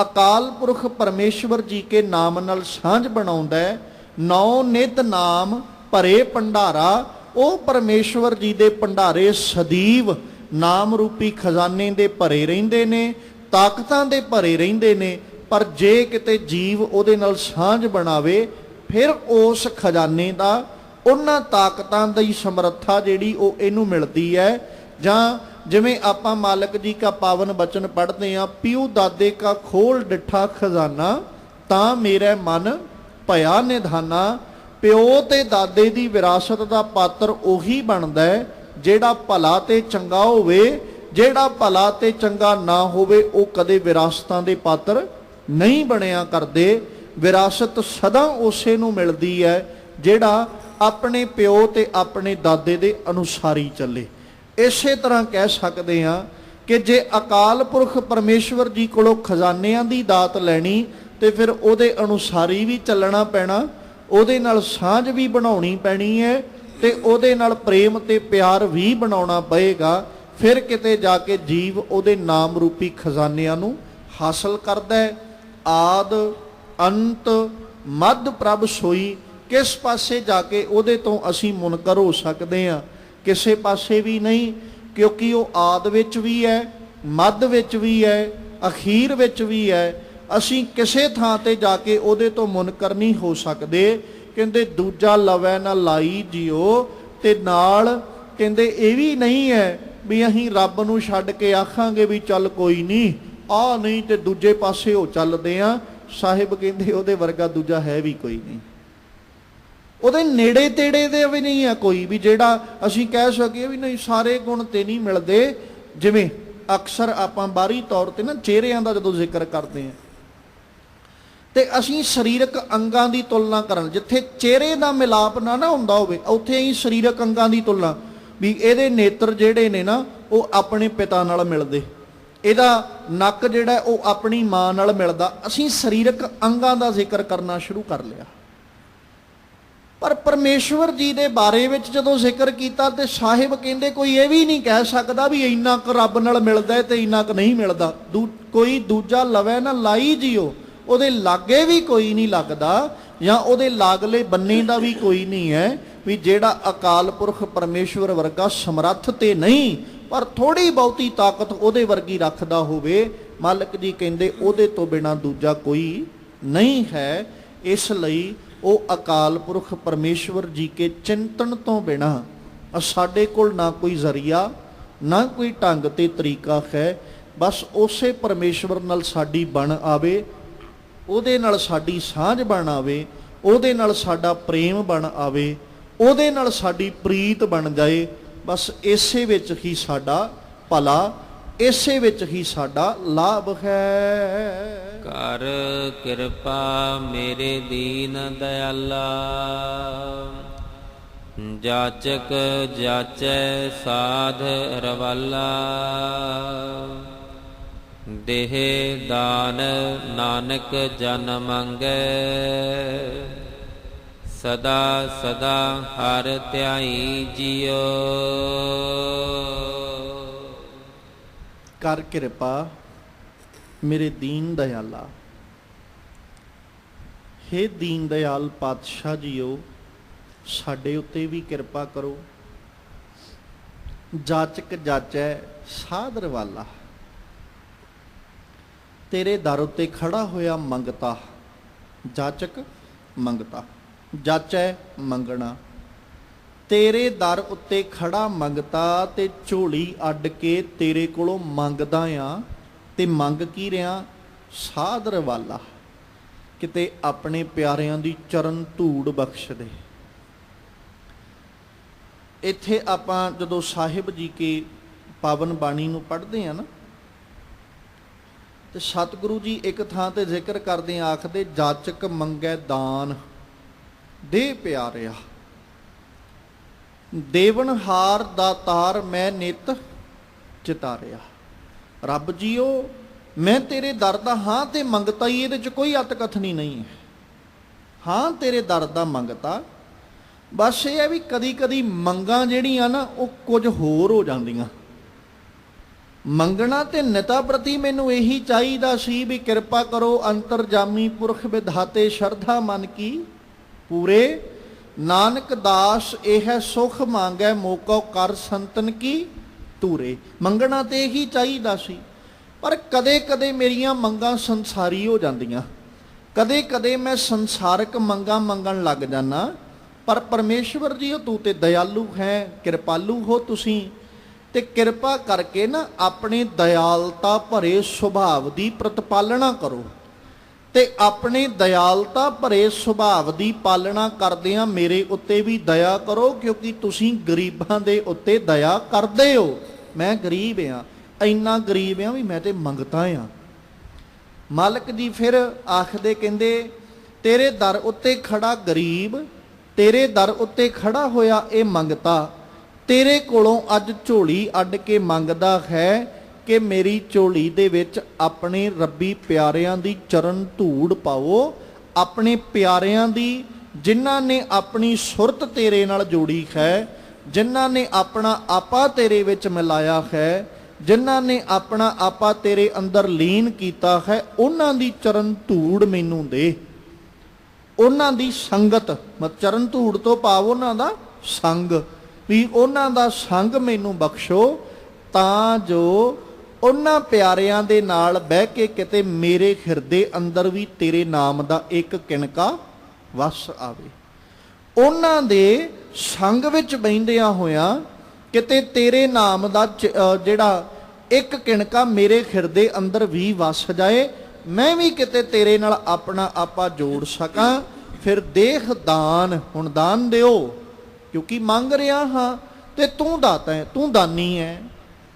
ਅਕਾਲ ਪੁਰਖ ਪਰਮੇਸ਼ਵਰ ਜੀ ਕੇ ਨਾਮ ਨਾਲ ਸਾਂਝ ਬਣਾਉਂਦਾ ਹੈ, ਨੌ ਨਿਤ ਨਾਮ ਭਰੇ ਭੰਡਾਰਾ, ਉਹ ਪਰਮੇਸ਼ਵਰ ਜੀ ਦੇ ਭੰਡਾਰੇ ਸਦੀਵ ਨਾਮ ਰੂਪੀ ਖਜ਼ਾਨੇ ਦੇ ਭਰੇ ਰਹਿੰਦੇ ਨੇ, ਤਾਕਤਾਂ ਦੇ ਭਰੇ ਰਹਿੰਦੇ ਨੇ। ਪਰ ਜੇ ਕਿਤੇ ਜੀਵ ਉਹਦੇ ਨਾਲ ਸਾਂਝ ਬਣਾਵੇ, ਫਿਰ ਉਸ ਖਜ਼ਾਨੇ ਦਾ, ਉਹਨਾਂ ਤਾਕਤਾਂ ਦੀ ਸਮਰੱਥਾ ਜਿਹੜੀ ਉਹ ਇਹਨੂੰ ਮਿਲਦੀ ਹੈ। ਜਾਂ ਜਿਵੇਂ ਆਪਾਂ ਮਾਲਕ ਜੀ ਕਾ ਪਾਵਨ ਬਚਨ ਪੜ੍ਹਦੇ ਹਾਂ, ਪਿਉ ਦਾਦੇ ਕਾ ਖੋਲ ਡਿੱਠਾ ਖਜ਼ਾਨਾ, ਤਾਂ ਮੇਰੇ ਮਨ ਭਇਆ ਨਿਧਾਨਾ। ਪਿਓ ਤੇ ਦਾਦੇ ਦੀ ਵਿਰਾਸਤ ਦਾ ਪਾਤਰ ਉਹੀ ਬਣਦਾ ਹੈ ਜਿਹੜਾ ਭਲਾ ਤੇ ਚੰਗਾ ਹੋਵੇ, ਜਿਹੜਾ ਭਲਾ ਤੇ ਚੰਗਾ ਨਾ ਹੋਵੇ ਉਹ ਕਦੇ ਵਿਰਾਸਤਾਂ ਦੇ ਪਾਤਰ ਨਹੀਂ ਬਣਿਆ ਕਰਦੇ। ਵਿਰਾਸਤ ਸਦਾ ਉਸੇ ਨੂੰ ਮਿਲਦੀ ਹੈ ਜਿਹੜਾ ਆਪਣੇ ਪਿਓ ਤੇ ਆਪਣੇ ਦਾਦੇ ਦੇ ਅਨੁਸਾਰੀ ਚੱਲੇ। ਇਸੇ ਤਰ੍ਹਾਂ ਕਹਿ ਸਕਦੇ ਹਾਂ ਕਿ ਜੇ ਅਕਾਲ ਪੁਰਖ ਪਰਮੇਸ਼ਵਰ ਜੀ ਕੋਲੋਂ ਖਜ਼ਾਨਿਆਂ ਦੀ ਦਾਤ ਲੈਣੀ, ਤੇ ਫਿਰ ਉਹਦੇ ਅਨੁਸਾਰੀ ਵੀ ਚੱਲਣਾ ਪੈਣਾ, ਉਹਦੇ ਨਾਲ ਸਾਂਝ ਵੀ ਬਣਾਉਣੀ ਪੈਣੀ ਹੈ, ਤੇ ਉਹਦੇ ਨਾਲ ਪ੍ਰੇਮ ਤੇ ਪਿਆਰ ਵੀ ਬਣਾਉਣਾ ਪਏਗਾ। ਫਿਰ ਕਿਤੇ ਜਾ ਕੇ ਜੀਵ ਉਹਦੇ ਨਾਮ ਰੂਪੀ ਖਜ਼ਾਨਿਆਂ ਨੂੰ ਹਾਸਲ ਕਰਦਾ ਹੈ। ਆਦ ਅੰਤ ਮੱਧ ਪ੍ਰਭ ਸੋਈ, ਕਿਸ ਪਾਸੇ ਜਾ ਕੇ ਉਹਦੇ ਤੋਂ ਅਸੀਂ ਮੁਨਕਰ ਹੋ ਸਕਦੇ ਹਾਂ? ਕਿਸੇ ਪਾਸੇ ਵੀ ਨਹੀਂ, ਕਿਉਂਕਿ ਉਹ ਆਦ ਵਿੱਚ ਵੀ ਹੈ, ਮੱਧ ਵਿੱਚ ਵੀ ਹੈ, ਅਖੀਰ ਵਿੱਚ ਵੀ ਹੈ। ਅਸੀਂ ਕਿਸੇ ਥਾਂ ਤੇ ਜਾ ਕੇ ਉਹਦੇ ਤੋਂ ਮੁਨਕਰ ਨਹੀਂ ਹੋ ਸਕਦੇ। ਕਹਿੰਦੇ ਦੂਜਾ ਲਵੈ ਨਾ ਲਾਈ ਜਿਓ, ਤੇ ਨਾਲ ਕਹਿੰਦੇ ਇਹ ਵੀ ਨਹੀਂ ਹੈ ਵੀ ਅਸੀਂ ਰੱਬ ਨੂੰ ਛੱਡ ਕੇ ਆਖਾਂਗੇ ਵੀ ਚੱਲ ਕੋਈ ਨਹੀਂ, ਆਹ ਨਹੀਂ ਤੇ ਦੂਜੇ ਪਾਸੇ ਉਹ ਚੱਲਦੇ ਆ। ਸਾਹਿਬ ਕਹਿੰਦੇ ਉਹਦੇ ਵਰਗਾ ਦੂਜਾ ਹੈ ਵੀ ਕੋਈ ਨਹੀਂ, ਉਹਦੇ ਨੇੜੇ ਤੇੜੇ ਦੇ ਵੀ ਨਹੀਂ ਆ ਕੋਈ ਵੀ ਜਿਹੜਾ ਅਸੀਂ ਕਹਿ ਸਕੀਏ ਵੀ ਨਹੀਂ ਸਾਰੇ ਗੁਣ ਤੇ ਨਹੀਂ ਮਿਲਦੇ। ਜਿਵੇਂ ਅਕਸਰ ਆਪਾਂ ਬਾਹਰੀ ਤੌਰ ਤੇ ਨਾ ਚਿਹਰਿਆਂ ਦਾ ਜਦੋਂ ਜ਼ਿਕਰ ਕਰਦੇ ਹਾਂ, ਤੇ ਅਸੀਂ ਸਰੀਰਕ ਅੰਗਾਂ ਦੀ ਤੁਲਨਾ ਕਰਨ, ਜਿੱਥੇ ਚਿਹਰੇ ਦਾ ਮਿਲਾਪ ਨਾ ਹੁੰਦਾ ਹੋਵੇ, ਉੱਥੇ ਹੀ ਸਰੀਰਕ ਅੰਗਾਂ ਦੀ ਤੁਲਨਾ। ਵੀ ਇਹਦੇ ਨੇਤਰ ਜਿਹੜੇ ਨੇ ਨਾ ਉਹ ਆਪਣੇ ਪਿਤਾ ਨਾਲ ਮਿਲਦੇ, ਇਹਦਾ ਨੱਕ ਜਿਹੜਾ ਉਹ ਆਪਣੀ ਮਾਂ ਨਾਲ ਮਿਲਦਾ। ਅਸੀਂ ਸਰੀਰਕ ਅੰਗਾਂ ਦਾ ਜ਼ਿਕਰ ਕਰਨਾ ਸ਼ੁਰੂ ਕਰ ਲਿਆ। ਪਰ ਪਰਮੇਸ਼ਵਰ ਜੀ ਦੇ ਬਾਰੇ ਵਿੱਚ ਜਦੋਂ ਜ਼ਿਕਰ ਕੀਤਾ ਤੇ ਸਾਹਿਬ ਕਹਿੰਦੇ ਕੋਈ ਇਹ ਵੀ ਨਹੀਂ ਕਹਿ ਸਕਦਾ ਵੀ ਇੰਨਾ ਕੁ ਰੱਬ ਨਾਲ ਮਿਲਦਾ ਤੇ ਇੰਨਾ ਕੁ ਨਹੀਂ ਮਿਲਦਾ। ਕੋਈ ਦੂਜਾ ਲਵੇ ਨਾ ਲਾਈ ਜਿਓ, ਉਹਦੇ ਲਾਗੇ ਵੀ ਕੋਈ ਨਹੀਂ ਲੱਗਦਾ ਜਾਂ ਉਹਦੇ ਲਾਗਲੇ ਬੰਨੇ ਦਾ ਵੀ ਕੋਈ ਨਹੀਂ ਹੈ ਵੀ ਜਿਹੜਾ ਅਕਾਲ ਪੁਰਖ ਪਰਮੇਸ਼ਵਰ ਵਰਗਾ ਸਮਰੱਥ ਤੇ ਨਹੀਂ ਪਰ ਥੋੜੀ ਬਹੁਤੀ ਤਾਕਤ ਉਹਦੇ ਵਰਗੀ ਰੱਖਦਾ ਹੋਵੇ। ਮਾਲਕ ਜੀ ਕਹਿੰਦੇ ਉਹਦੇ ਤੋਂ ਬਿਨਾਂ ਦੂਜਾ ਕੋਈ ਨਹੀਂ ਹੈ। ਇਸ ਲਈ ਉਹ ਅਕਾਲ ਪੁਰਖ ਪਰਮੇਸ਼ਵਰ ਜੀ ਕੇ ਚਿੰਤਨ ਤੋਂ ਬਿਨਾਂ ਸਾਡੇ ਕੋਲ ਨਾ ਕੋਈ ਜ਼ਰੀਆ ਨਾ ਕੋਈ ਢੰਗ ਤੇ ਤਰੀਕਾ ਹੈ। ਬਸ ਉਸੇ ਪਰਮੇਸ਼ਵਰ ਨਾਲ ਸਾਡੀ ਬਣ ਆਵੇ, ਉਹਦੇ ਨਾਲ ਸਾਡੀ ਸਾਂਝ ਬਣ ਆਵੇ, ਉਹਦੇ ਨਾਲ ਸਾਡਾ ਪ੍ਰੇਮ ਬਣ ਆਵੇ, ਉਹਦੇ ਨਾਲ ਸਾਡੀ ਪ੍ਰੀਤ ਬਣ ਜਾਏ। ਬਸ ਇਸੇ ਵਿੱਚ ਹੀ ਸਾਡਾ ਭਲਾ, ਇਸੇ ਵਿੱਚ ਹੀ ਸਾਡਾ ਲਾਭ ਹੈ। ਕਰ ਕਿਰਪਾ ਮੇਰੇ ਦੀਨ ਦਇਆਲਾ, ਜਾਚਕ ਜਾਚੈ ਸਾਧ ਰਵਾਲਾ। ਦੇਹ ਦਾਨ ਨਾਨਕ ਜਨ ਮੰਗੈ, ਸਦਾ ਸਦਾ ਹਰਿ ਧਿਆਈ ਜਿਉ। ਕਰ ਕਿਰਪਾ ਮੇਰੇ ਦੀਨ ਦਇਆਲਾ। ਹੇ ਦੀਨ ਦਇਆਲ ਪਾਤਸ਼ਾਹ ਜੀਓ, ਸਾਡੇ ਉੱਤੇ ਵੀ ਕਿਰਪਾ ਕਰੋ। ਜਾਚਕ ਜਾਚੈ ਸਾਧ ਰਵਾਲਾ, ਤੇਰੇ ਦਰ ਉੱਤੇ ਖੜਾ ਹੋਇਆ ਮੰਗਤਾ। ਜਾਚਕ ਮੰਗਤਾ, ਜਾਚੈ ਮੰਗਣਾ। ਤੇਰੇ ਦਰ ਉੱਤੇ ਖੜਾ ਮੰਗਤਾ ਤੇ ਝੋਲੀ ਅੱਡ ਕੇ ਤੇਰੇ ਕੋਲੋਂ ਮੰਗਦਾ ਆ। ਤੇ ਮੰਗ ਕੀ ਰਿਹਾ? ਸਾਧ ਰਵਾਲਾ, ਕਿਤੇ ਆਪਣੇ ਪਿਆਰਿਆਂ ਦੀ ਚਰਨ ਧੂੜ ਬਖਸ਼ ਦੇ। ਇੱਥੇ ਆਪਾਂ ਜਦੋਂ ਸਾਹਿਬ ਜੀ ਕੇ ਪਾਵਨ ਬਾਣੀ ਨੂੰ ਪੜ੍ਹਦੇ ਆ ਨਾ, ਤੇ ਸਤਿਗੁਰੂ ਜੀ ਇੱਕ ਥਾਂ ਤੇ ਜ਼ਿਕਰ ਕਰਦੇ ਆਖਦੇ, ਜਾਚਕ ਮੰਗੈ ਦਾਨ ਦੇ ਪਿਆਰਿਆ, ਦੇਵਨਹਾਰ ਦਾਤਾਰ ਮੈਂ ਨਿਤ ਚਿਤਾਰਿਆ। ਰੱਬ ਜੀਓ, ਮੈਂ ਤੇਰੇ ਦਰ ਦਾ ਹਾਂ ਤੇ ਮੰਗਤਾ ਹੀ, ਇਹਦੇ 'ਚ ਕੋਈ ਅਤਕਥਨੀ ਨਹੀਂ ਹੈ। ਹਾਂ ਤੇਰੇ ਦਰ ਦਾ ਮੰਗਤਾ। ਬਸ ਇਹ ਹੈ ਵੀ ਕਦੀ ਕਦੀ ਮੰਗਾਂ ਜਿਹੜੀਆਂ ਨਾ ਉਹ ਕੁਝ ਹੋਰ ਹੋ ਜਾਂਦੀਆਂ। ਮੰਗਣਾ ਤੇ ਨਿਤਾ ਪ੍ਰਤੀ ਮੈਨੂੰ ਇਹੀ ਚਾਹੀਦਾ ਸੀ ਵੀ ਕਿਰਪਾ ਕਰੋ ਅੰਤਰਜਾਮੀ ਪੁਰਖ ਵਿਧਾਤੇ ਸ਼ਰਧਾ ਮਨ ਕੀ ਪੂਰੇ। ਨਾਨਕ ਦਾਸ ਇਹ ਸੁਖ ਮੰਗੈ ਮੋਕੋ ਕਰ ਸੰਤਨ ਕੀ ਧੂਰੇ। ਮੰਗਣਾ ਤੇ ਇਹੀ ਚਾਹੀਦਾ ਸੀ, ਪਰ ਕਦੇ ਕਦੇ ਮੇਰੀਆਂ ਮੰਗਾਂ ਸੰਸਾਰੀ ਹੋ ਜਾਂਦੀਆਂ, ਕਦੇ ਕਦੇ ਮੈਂ ਸੰਸਾਰਕ ਮੰਗਾਂ ਮੰਗਣ ਲੱਗ ਜਾਣਾ। ਪਰ ਪਰਮੇਸ਼ਵਰ ਜੀ ਤੂੰ ਤੇ ਦਇਆਲੂ ਹੈ, ਕਿਰਪਾਲੂ ਹੋ ਤੁਸੀਂ, ਤੇ ਕਿਰਪਾ ਕਰਕੇ ਨਾ ਆਪਣੇ ਦਇਆਲਤਾ ਭਰੇ ਸੁਭਾਵ ਦੀ ਪ੍ਰਤਪਾਲਣਾ ਕਰੋ। ਤੇ ਆਪਣੇ ਦਇਆਲਤਾ ਭਰੇ ਸੁਭਾਵ ਦੀ ਪਾਲਣਾ ਕਰਦਿਆਂ ਮੇਰੇ ਉੱਤੇ ਵੀ ਦਇਆ ਕਰੋ, ਕਿਉਂਕਿ ਤੁਸੀਂ ਗਰੀਬਾਂ ਦੇ ਉੱਤੇ ਦਇਆ ਕਰਦੇ ਹੋ। ਮੈਂ ਗਰੀਬ ਆ, ਇੰਨਾ ਗਰੀਬ ਆ ਵੀ ਮੈਂ ਤੇ ਮੰਗਤਾ ਆ। ਮਾਲਕ ਜੀ ਫਿਰ ਆਖਦੇ, ਕਹਿੰਦੇ ਤੇਰੇ ਦਰ ਉੱਤੇ ਖੜਾ ਗਰੀਬ, ਤੇਰੇ ਦਰ ਉੱਤੇ ਖੜਾ ਹੋਇਆ ਇਹ ਮੰਗਤਾ, ਤੇਰੇ ਕੋਲੋਂ ਅੱਜ ਝੋਲੀ ਅੱਡ ਕੇ ਮੰਗਦਾ ਹੈ ਕਿ ਮੇਰੀ ਝੋਲੀ ਦੇ ਵਿੱਚ ਆਪਣੇ ਰੱਬੀ ਪਿਆਰਿਆਂ ਦੀ ਚਰਨ ਧੂੜ ਪਾਓ। ਆਪਣੇ ਪਿਆਰਿਆਂ ਦੀ, ਜਿਨ੍ਹਾਂ ਨੇ ਆਪਣੀ ਸੁਰਤ ਤੇਰੇ ਨਾਲ ਜੋੜੀ ਹੈ, ਜਿਨ੍ਹਾਂ ਨੇ ਆਪਣਾ ਆਪਾ ਤੇਰੇ ਵਿੱਚ ਮਿਲਾਇਆ ਹੈ, ਜਿਨ੍ਹਾਂ ਨੇ ਆਪਣਾ ਆਪਾ ਤੇਰੇ ਅੰਦਰ ਲੀਨ ਕੀਤਾ ਹੈ, ਉਹਨਾਂ ਦੀ ਚਰਨ ਧੂੜ ਮੈਨੂੰ ਦੇ। ਉਹਨਾਂ ਦੀ ਸੰਗਤ, ਚਰਨ ਧੂੜ ਤੋਂ ਭਾਵ ਉਹਨਾਂ ਦਾ ਸੰਗ, ਵੀ ਉਹਨਾਂ ਦਾ ਸੰਗ ਮੈਨੂੰ ਬਖਸ਼ੋ, ਤਾਂ ਜੋ ਉਹਨਾਂ ਪਿਆਰਿਆਂ ਦੇ ਨਾਲ ਬਹਿ ਕੇ ਕਿਤੇ ਮੇਰੇ ਹਿਰਦੇ ਅੰਦਰ ਵੀ ਤੇਰੇ ਨਾਮ ਦਾ ਇੱਕ ਕਿਣਕਾ ਵਸ ਆਵੇ। ਉਹਨਾਂ ਦੇ ਸੰਗ ਵਿੱਚ ਬਹਿੰਦਿਆਂ ਹੋਇਆਂ ਕਿਤੇ ਤੇਰੇ ਨਾਮ ਦਾ ਜਿਹੜਾ ਇੱਕ ਕਿਣਕਾ ਮੇਰੇ ਹਿਰਦੇ ਅੰਦਰ ਵੀ ਵਸ ਜਾਏ, ਮੈਂ ਵੀ ਕਿਤੇ ਤੇਰੇ ਨਾਲ ਆਪਣਾ ਆਪਾ ਜੋੜ ਸਕਾਂ। ਫਿਰ ਦੇਖ ਦਾਨ, ਹੁਣ ਦਾਨ ਦਿਓ, ਕਿਉਂਕਿ ਮੰਗ ਰਿਹਾ ਹਾਂ ਤੇ ਤੂੰ ਦਾਤਾ ਹੈ, ਤੂੰ ਦਾਨੀ ਹੈ,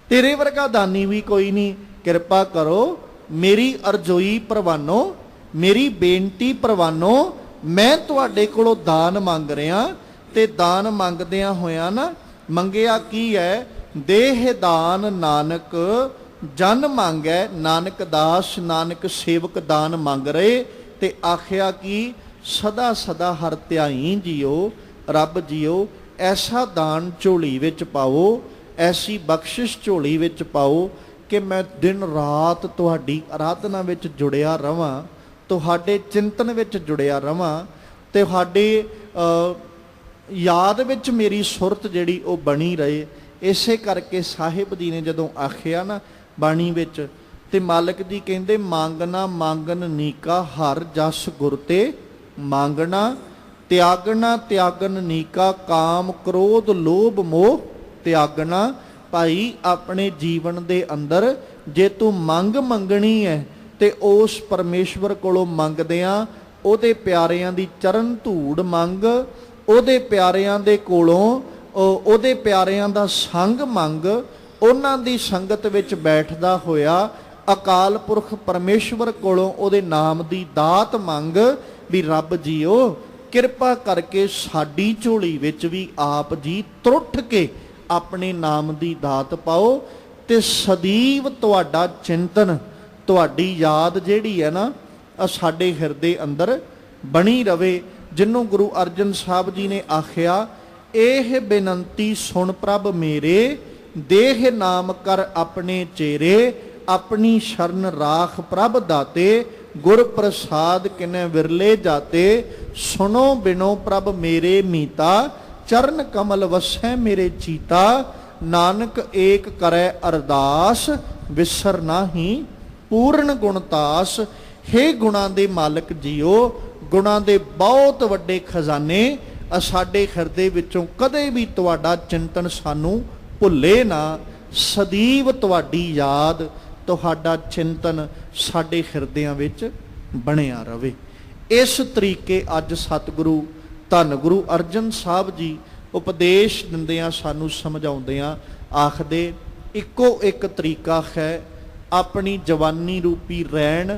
ਤੇਰੇ ਵਰਗਾ ਦਾਨੀ ਵੀ ਕੋਈ ਨਹੀਂ। ਕਿਰਪਾ ਕਰੋ, ਮੇਰੀ ਅਰਜ਼ੋਈ ਪ੍ਰਵਾਨੋ, ਮੇਰੀ ਬੇਨਤੀ ਪ੍ਰਵਾਨੋ। ਮੈਂ ਤੁਹਾਡੇ ਕੋਲੋਂ ਦਾਨ ਮੰਗ ਰਿਹਾ, ਤੇ ਦਾਨ ਮੰਗਦਿਆਂ ਹੋਇਆਂ ਨਾ ਮੰਗਿਆ ਕੀ ਹੈ? ਦੇਹ ਦਾਨ ਨਾਨਕ ਜਨ ਮੰਗੈ, ਨਾਨਕ ਦਾਸ ਨਾਨਕ ਸੇਵਕ ਦਾਨ ਮੰਗ ਰਹੇ। ਤੇ ਆਖਿਆ ਕਿ ਸਦਾ ਸਦਾ ਹਰ ਧਿਆਈ ਜੀਓ, ਰੱਬ ਜੀਓ ਐਸਾ ਦਾਨ ਝੋਲੀ ਵਿੱਚ ਪਾਓ, ਐਸੀ ਬਖਸ਼ਿਸ਼ ਝੋਲੀ ਵਿੱਚ ਪਾਓ ਕਿ ਮੈਂ ਦਿਨ ਰਾਤ ਤੁਹਾਡੀ ਆਰਾਧਨਾ ਵਿੱਚ ਜੁੜਿਆ ਰਵਾਂ, ਤੁਹਾਡੇ ਚਿੰਤਨ ਵਿੱਚ ਜੁੜਿਆ ਰਵਾਂ, ਤੁਹਾਡੇ ਯਾਦ ਵਿੱਚ ਮੇਰੀ ਸੁਰਤ ਜਿਹੜੀ ਉਹ ਬਣੀ ਰਹੇ। ਇਸੇ ਕਰਕੇ ਸਾਹਿਬ ਜੀ ਨੇ ਜਦੋਂ ਆਖਿਆ ਨਾ ਬਾਣੀ ਵਿੱਚ, ਤੇ ਮਾਲਕ ਜੀ ਕਹਿੰਦੇ ਮੰਗਣਾ ਮੰਗਨ ਨੀਕਾ ਹਰ ਜਸ ਗੁਰ ਤੇ ਮੰਗਣਾ, ਤਿਆਗਣਾ ਤਿਆਗਨ ਨੀਕਾ ਕਾਮ ਕ੍ਰੋਧ ਲੋਭ ਮੋਹ ਤਿਆਗਣਾ। ਭਾਈ ਆਪਣੇ ਜੀਵਨ ਦੇ ਅੰਦਰ ਜੇ ਤੂੰ ਮੰਗਣੀ ਹੈ ਤੇ ਉਸ ਪਰਮੇਸ਼ਵਰ ਕੋਲੋਂ ਮੰਗਦਿਆਂ ਉਹਦੇ ਪਿਆਰਿਆਂ ਦੀ ਚਰਨ ਧੂੜ ਮੰਗ, ਉਹਦੇ ਪਿਆਰਿਆਂ ਦੇ ਕੋਲੋਂ ਉਹਦੇ ਪਿਆਰਿਆਂ ਦਾ ਸੰਗ ਮੰਗ, ਉਹਨਾਂ ਦੀ ਸੰਗਤ ਵਿੱਚ ਬੈਠਦਾ ਹੋਇਆ ਅਕਾਲ ਪੁਰਖ ਪਰਮੇਸ਼ਵਰ ਕੋਲੋਂ ਉਹਦੇ ਨਾਮ ਦੀ ਦਾਤ ਮੰਗ ਵੀ ਰੱਬ ਜੀਓ ਕਿਰਪਾ ਕਰਕੇ ਸਾਡੀ ਝੋਲੀ ਵਿੱਚ ਵੀ ਆਪ ਜੀ ਤਰੁੱਠ ਕੇ ਆਪਣੇ ਨਾਮ ਦੀ ਦਾਤ ਪਾਓ, ਤੇ ਸਦੀਵ ਤੁਹਾਡਾ ਚਿੰਤਨ, ਤੁਹਾਡੀ ਯਾਦ ਜਿਹੜੀ ਹੈ ਨਾ ਸਾਡੇ ਹਿਰਦੇ ਅੰਦਰ ਬਣੀ ਰਵੇ। ਜਿਹਨੂੰ ਗੁਰੂ ਅਰਜਨ ਸਾਹਿਬ ਜੀ ਨੇ ਆਖਿਆ, ਇਹ ਬੇਨੰਤੀ ਸੁਣ ਪ੍ਰਭ ਮੇਰੇ, ਦੇਹ ਨਾਮ ਕਰ ਆਪਣੇ ਚੇਰੇ, ਆਪਣੀ ਸ਼ਰਨ ਰਾਖ ਪ੍ਰਭ ਦਾਤੇ, ਗੁਰ ਪ੍ਰਸਾਦ ਕਿਨੇ ਵਿਰਲੇ ਜਾਤੇ, ਸੁਣੋ ਬਿਨੋ ਪ੍ਰਭ ਮੇਰੇ ਮੀਤਾ, ਚਰਨ ਕਮਲ ਵਸੈ ਮੇਰੇ ਚੀਤਾ, ਨਾਨਕ ਏਕ ਕਰੈ ਅਰਦਾਸ, ਵਿਸਰ ਨਾਹੀ ਪੂਰਨ ਗੁਣਤਾਸ। ਹੇ ਗੁਣਾਂ ਦੇ ਮਾਲਕ ਜੀਓ, ਗੁਣਾਂ ਦੇ ਬਹੁਤ ਵੱਡੇ ਖਜ਼ਾਨੇ ਸਾਡੇ ਹਿਰਦੇ ਵਿੱਚੋਂ ਕਦੇ ਵੀ ਤੁਹਾਡਾ ਚਿੰਤਨ ਸਾਨੂੰ ਭੁੱਲੇ ਨਾ, ਸਦੀਵ ਤੁਹਾਡੀ ਯਾਦ, ਤੁਹਾਡਾ ਚਿੰਤਨ ਸਾਡੇ ਹਿਰਦਿਆਂ ਵਿੱਚ ਬਣਿਆ ਰਵੇ। ਇਸ ਤਰੀਕੇ ਅੱਜ ਸਤਿਗੁਰੂ ਧੰਨ ਗੁਰੂ ਅਰਜਨ ਸਾਹਿਬ ਜੀ ਉਪਦੇਸ਼ ਦਿੰਦਿਆਂ ਸਾਨੂੰ ਸਮਝਾਉਂਦਿਆਂ ਆਖਦੇ, ਇੱਕੋ ਇੱਕ ਤਰੀਕਾ ਹੈ ਆਪਣੀ ਜਵਾਨੀ ਰੂਪੀ ਰਹਿਣ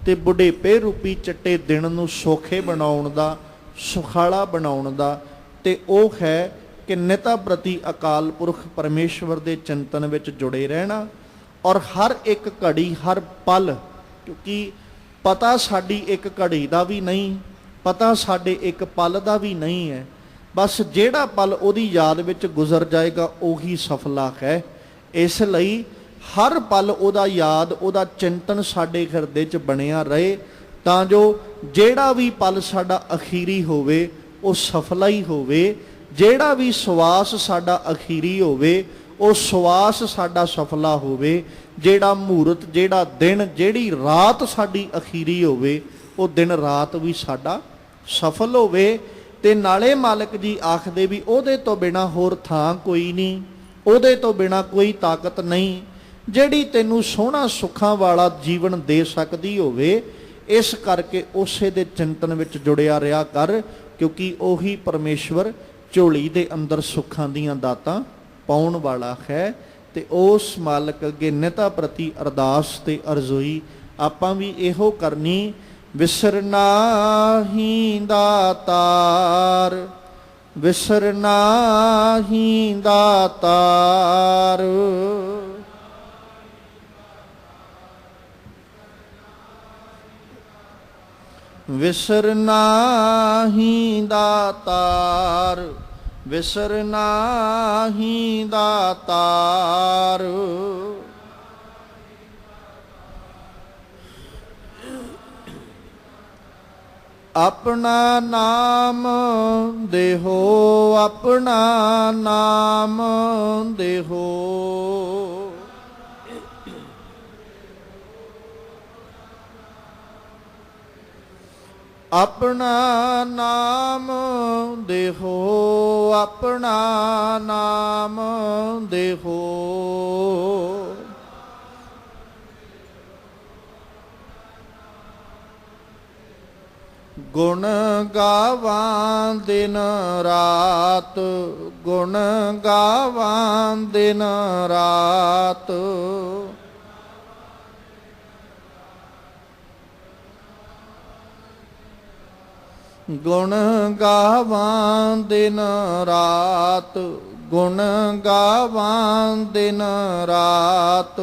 ਤੇ ਬੁਢੇਪੇ ਰੂਪੀ ਚਿੱਟੇ ਦਿਨ ਨੂੰ ਸੌਖੇ ਬਣਾਉਣ ਦਾ, ਸੁਖਾਲਾ ਬਣਾਉਣ ਦਾ, ਤੇ ਉਹ ਹੈ ਕਿ ਨਿਤਾ ਪ੍ਰਤੀ ਅਕਾਲ ਪੁਰਖ ਪਰਮੇਸ਼ਵਰ ਦੇ ਚਿੰਤਨ ਵਿੱਚ ਜੁੜੇ ਰਹਿਣਾ। ਔਰ ਹਰ ਇੱਕ ਘੜੀ ਹਰ ਪਲ, ਕਿਉਂਕਿ ਪਤਾ ਸਾਡੀ ਇੱਕ ਘੜੀ ਦਾ ਵੀ ਨਹੀਂ, ਪਤਾ ਸਾਡੇ ਇੱਕ ਪਲ ਦਾ ਵੀ ਨਹੀਂ ਹੈ, ਬਸ ਜਿਹੜਾ ਪਲ ਉਹਦੀ ਯਾਦ ਵਿੱਚ ਗੁਜ਼ਰ ਜਾਏਗਾ ਉਹੀ ਸਫਲਾ ਹੈ। ਇਸ ਲਈ ਹਰ ਪਲ ਉਹਦਾ ਯਾਦ, ਉਹਦਾ ਚਿੰਤਨ ਸਾਡੇ ਹਿਰਦੇ 'ਚ ਬਣਿਆ ਰਹੇ, ਤਾਂ ਜੋ ਜਿਹੜਾ ਵੀ ਪਲ ਸਾਡਾ ਅਖੀਰੀ ਹੋਵੇ ਉਹ ਸਫਲਾ ਹੀ ਹੋਵੇ, ਜਿਹੜਾ ਵੀ ਸਵਾਸ ਸਾਡਾ ਅਖੀਰੀ ਹੋਵੇ ਉਹ ਸਵਾਸ ਸਾਡਾ ਸਫਲਾ ਹੋਵੇ, ਜਿਹੜਾ ਮਹੂਰਤ, ਜਿਹੜਾ ਦਿਨ, ਜਿਹੜੀ ਰਾਤ ਸਾਡੀ ਅਖੀਰੀ ਹੋਵੇ ਉਹ ਦਿਨ ਰਾਤ ਵੀ ਸਾਡਾ ਸਫਲ ਹੋਵੇ। ਤੇ ਨਾਲੇ ਮਾਲਕ ਜੀ ਆਖਦੇ ਵੀ ਉਹਦੇ ਤੋਂ ਬਿਨਾਂ ਹੋਰ ਥਾਂ ਕੋਈ ਨਹੀਂ, ਉਹਦੇ ਤੋਂ ਬਿਨਾਂ ਕੋਈ ਤਾਕਤ ਨਹੀਂ ਜਿਹੜੀ ਤੈਨੂੰ ਸੋਹਣਾ ਸੁੱਖਾਂ ਵਾਲਾ ਜੀਵਨ ਦੇ ਸਕਦੀ ਹੋਵੇ। ਇਸ ਕਰਕੇ ਉਸੇ ਦੇ ਚਿੰਤਨ ਵਿੱਚ ਜੁੜਿਆ ਰਿਹਾ ਕਰ, ਕਿਉਂਕਿ ਉਹੀ ਪਰਮੇਸ਼ਵਰ ਝੋਲੀ ਦੇ ਅੰਦਰ ਸੁੱਖਾਂ ਦੀਆਂ ਦਾਤਾਂ ਪਾਉਣ ਵਾਲਾ ਹੈ। ਤੇ ਉਸ ਮਾਲਕ ਅੱਗੇ ਨਿਤਾ ਪ੍ਰਤੀ ਅਰਦਾਸ ਤੇ ਅਰਜ਼ੋਈ ਆਪਾਂ ਵੀ ਇਹੋ ਕਰਨੀ, ਵਿਸਰਨਾਹੀ ਦਾਤਾਰ, ਵਿਸਰਨਾਹੀ ਦਾਤਾਰ, ਵਿਸਰਨਾਹੀ ਦਾਤਾਰ, ਵਿਸਰਨਾਹੀ ਦਾਤਾਰ। ਆਪਣਾ ਨਾਮ ਦੇਹੋ, ਆਪਣਾ ਨਾਮ ਦੇਹੋ, ਆਪਣਾ ਨਾਮ ਦੇਹੋ, ਆਪਣਾ ਨਾਮ ਦੇਹੋ। ਗੁਣ ਗਾਵਾਂ ਦਿਨ ਰਾਤ, ਗੁਣ ਗਾਵਾਂ ਦਿਨ ਰਾਤ, ਗੁਣ ਗਾਵਾਂ ਦਿਨ ਰਾਤ, ਗੁਣ ਗਾਵਾਂ ਦਿਨ ਰਾਤ।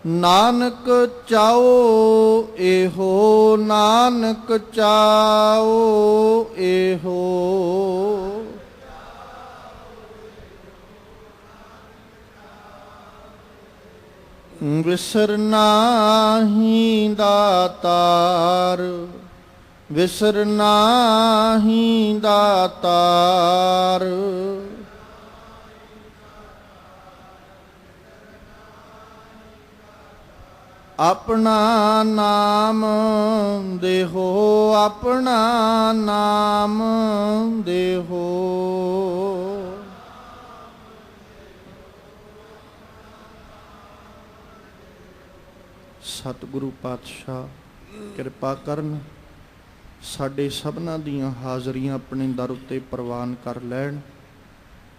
ਨਾਨਕ ਚਾਓ ਇਹੋ, ਨਾਨਕ ਚਾਓ ਇਹੋ। ਵਿਸਰ ਨਾਹੀਂ ਦਾਤਾਰ, ਵਿਸਰ ਨਾਹੀਂ ਦਾਤਾਰ। ਆਪਣਾ ਨਾਮ ਦੇਹੋ, ਆਪਣਾ ਨਾਮ ਦੇਹੋ। ਸਤਿਗੁਰੂ ਪਾਤਸ਼ਾਹ ਕਿਰਪਾ ਕਰਨ, ਸਾਡੇ ਸਭਨਾਂ ਦੀਆਂ ਹਾਜ਼ਰੀਆਂ ਆਪਣੇ ਦਰ ਉੱਤੇ ਪ੍ਰਵਾਨ ਕਰ ਲੈਣ।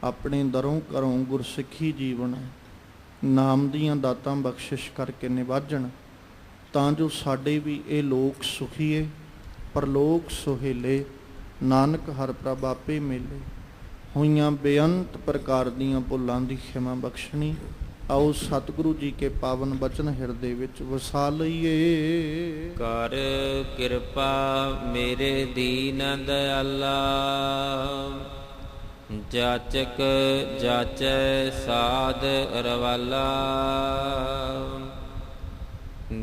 ਆਪਣੇ ਦਰੋਂ ਘਰੋਂ ਗੁਰਸਿੱਖੀ ਜੀਵਨ ਨਾਮ ਦੀਆਂ ਦਾਤਾਂ ਬਖਸ਼ਿਸ਼ ਕਰਕੇ ਨਿਵਾਜਣ, ਤਾਂ ਜੋ ਸਾਡੇ ਵੀ ਇਹ ਲੋਕ ਸੁਖੀਏ ਪਰਲੋਕ ਸੁਹੇਲੇ। ਨਾਨਕ ਹਰ ਪ੍ਰਭ ਆਪੇ ਮੇਲੇ। ਹੋਈਆਂ ਬੇਅੰਤ ਪ੍ਰਕਾਰ ਦੀਆਂ ਭੁੱਲਾਂ ਦੀ ਖਿਮਾ ਬਖਸ਼ਣੀ। ਆਓ ਸਤਿਗੁਰੂ ਜੀ ਕੇ ਪਾਵਨ ਬਚਨ ਹਿਰਦੇ ਵਿੱਚ ਵਸਾ ਲਈਏ। ਕਰ ਕਿਰਪਾ ਮੇਰੇ ਦੀਨ ਦਇਆਲਾ, ਜਾਚਕ ਜਾਚੈ ਸਾਧ ਅਰਵਾਲਾ।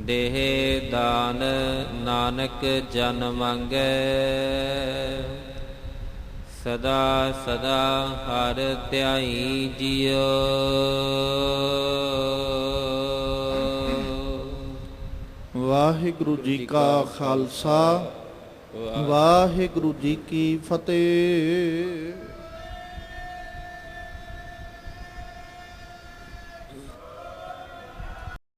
ਦੇਹ ਦਾਨ ਨਾਨਕ ਜਨ ਮੰਗੈ, ਸਦਾ ਸਦਾ ਹਰਿ ਧਿਆਈ ਜੀਓ। ਵਾਹਿਗੁਰੂ ਜੀ ਕਾ ਖਾਲਸਾ, ਵਾਹਿਗੁਰੂ ਜੀ ਕੀ ਫਤਿਹ।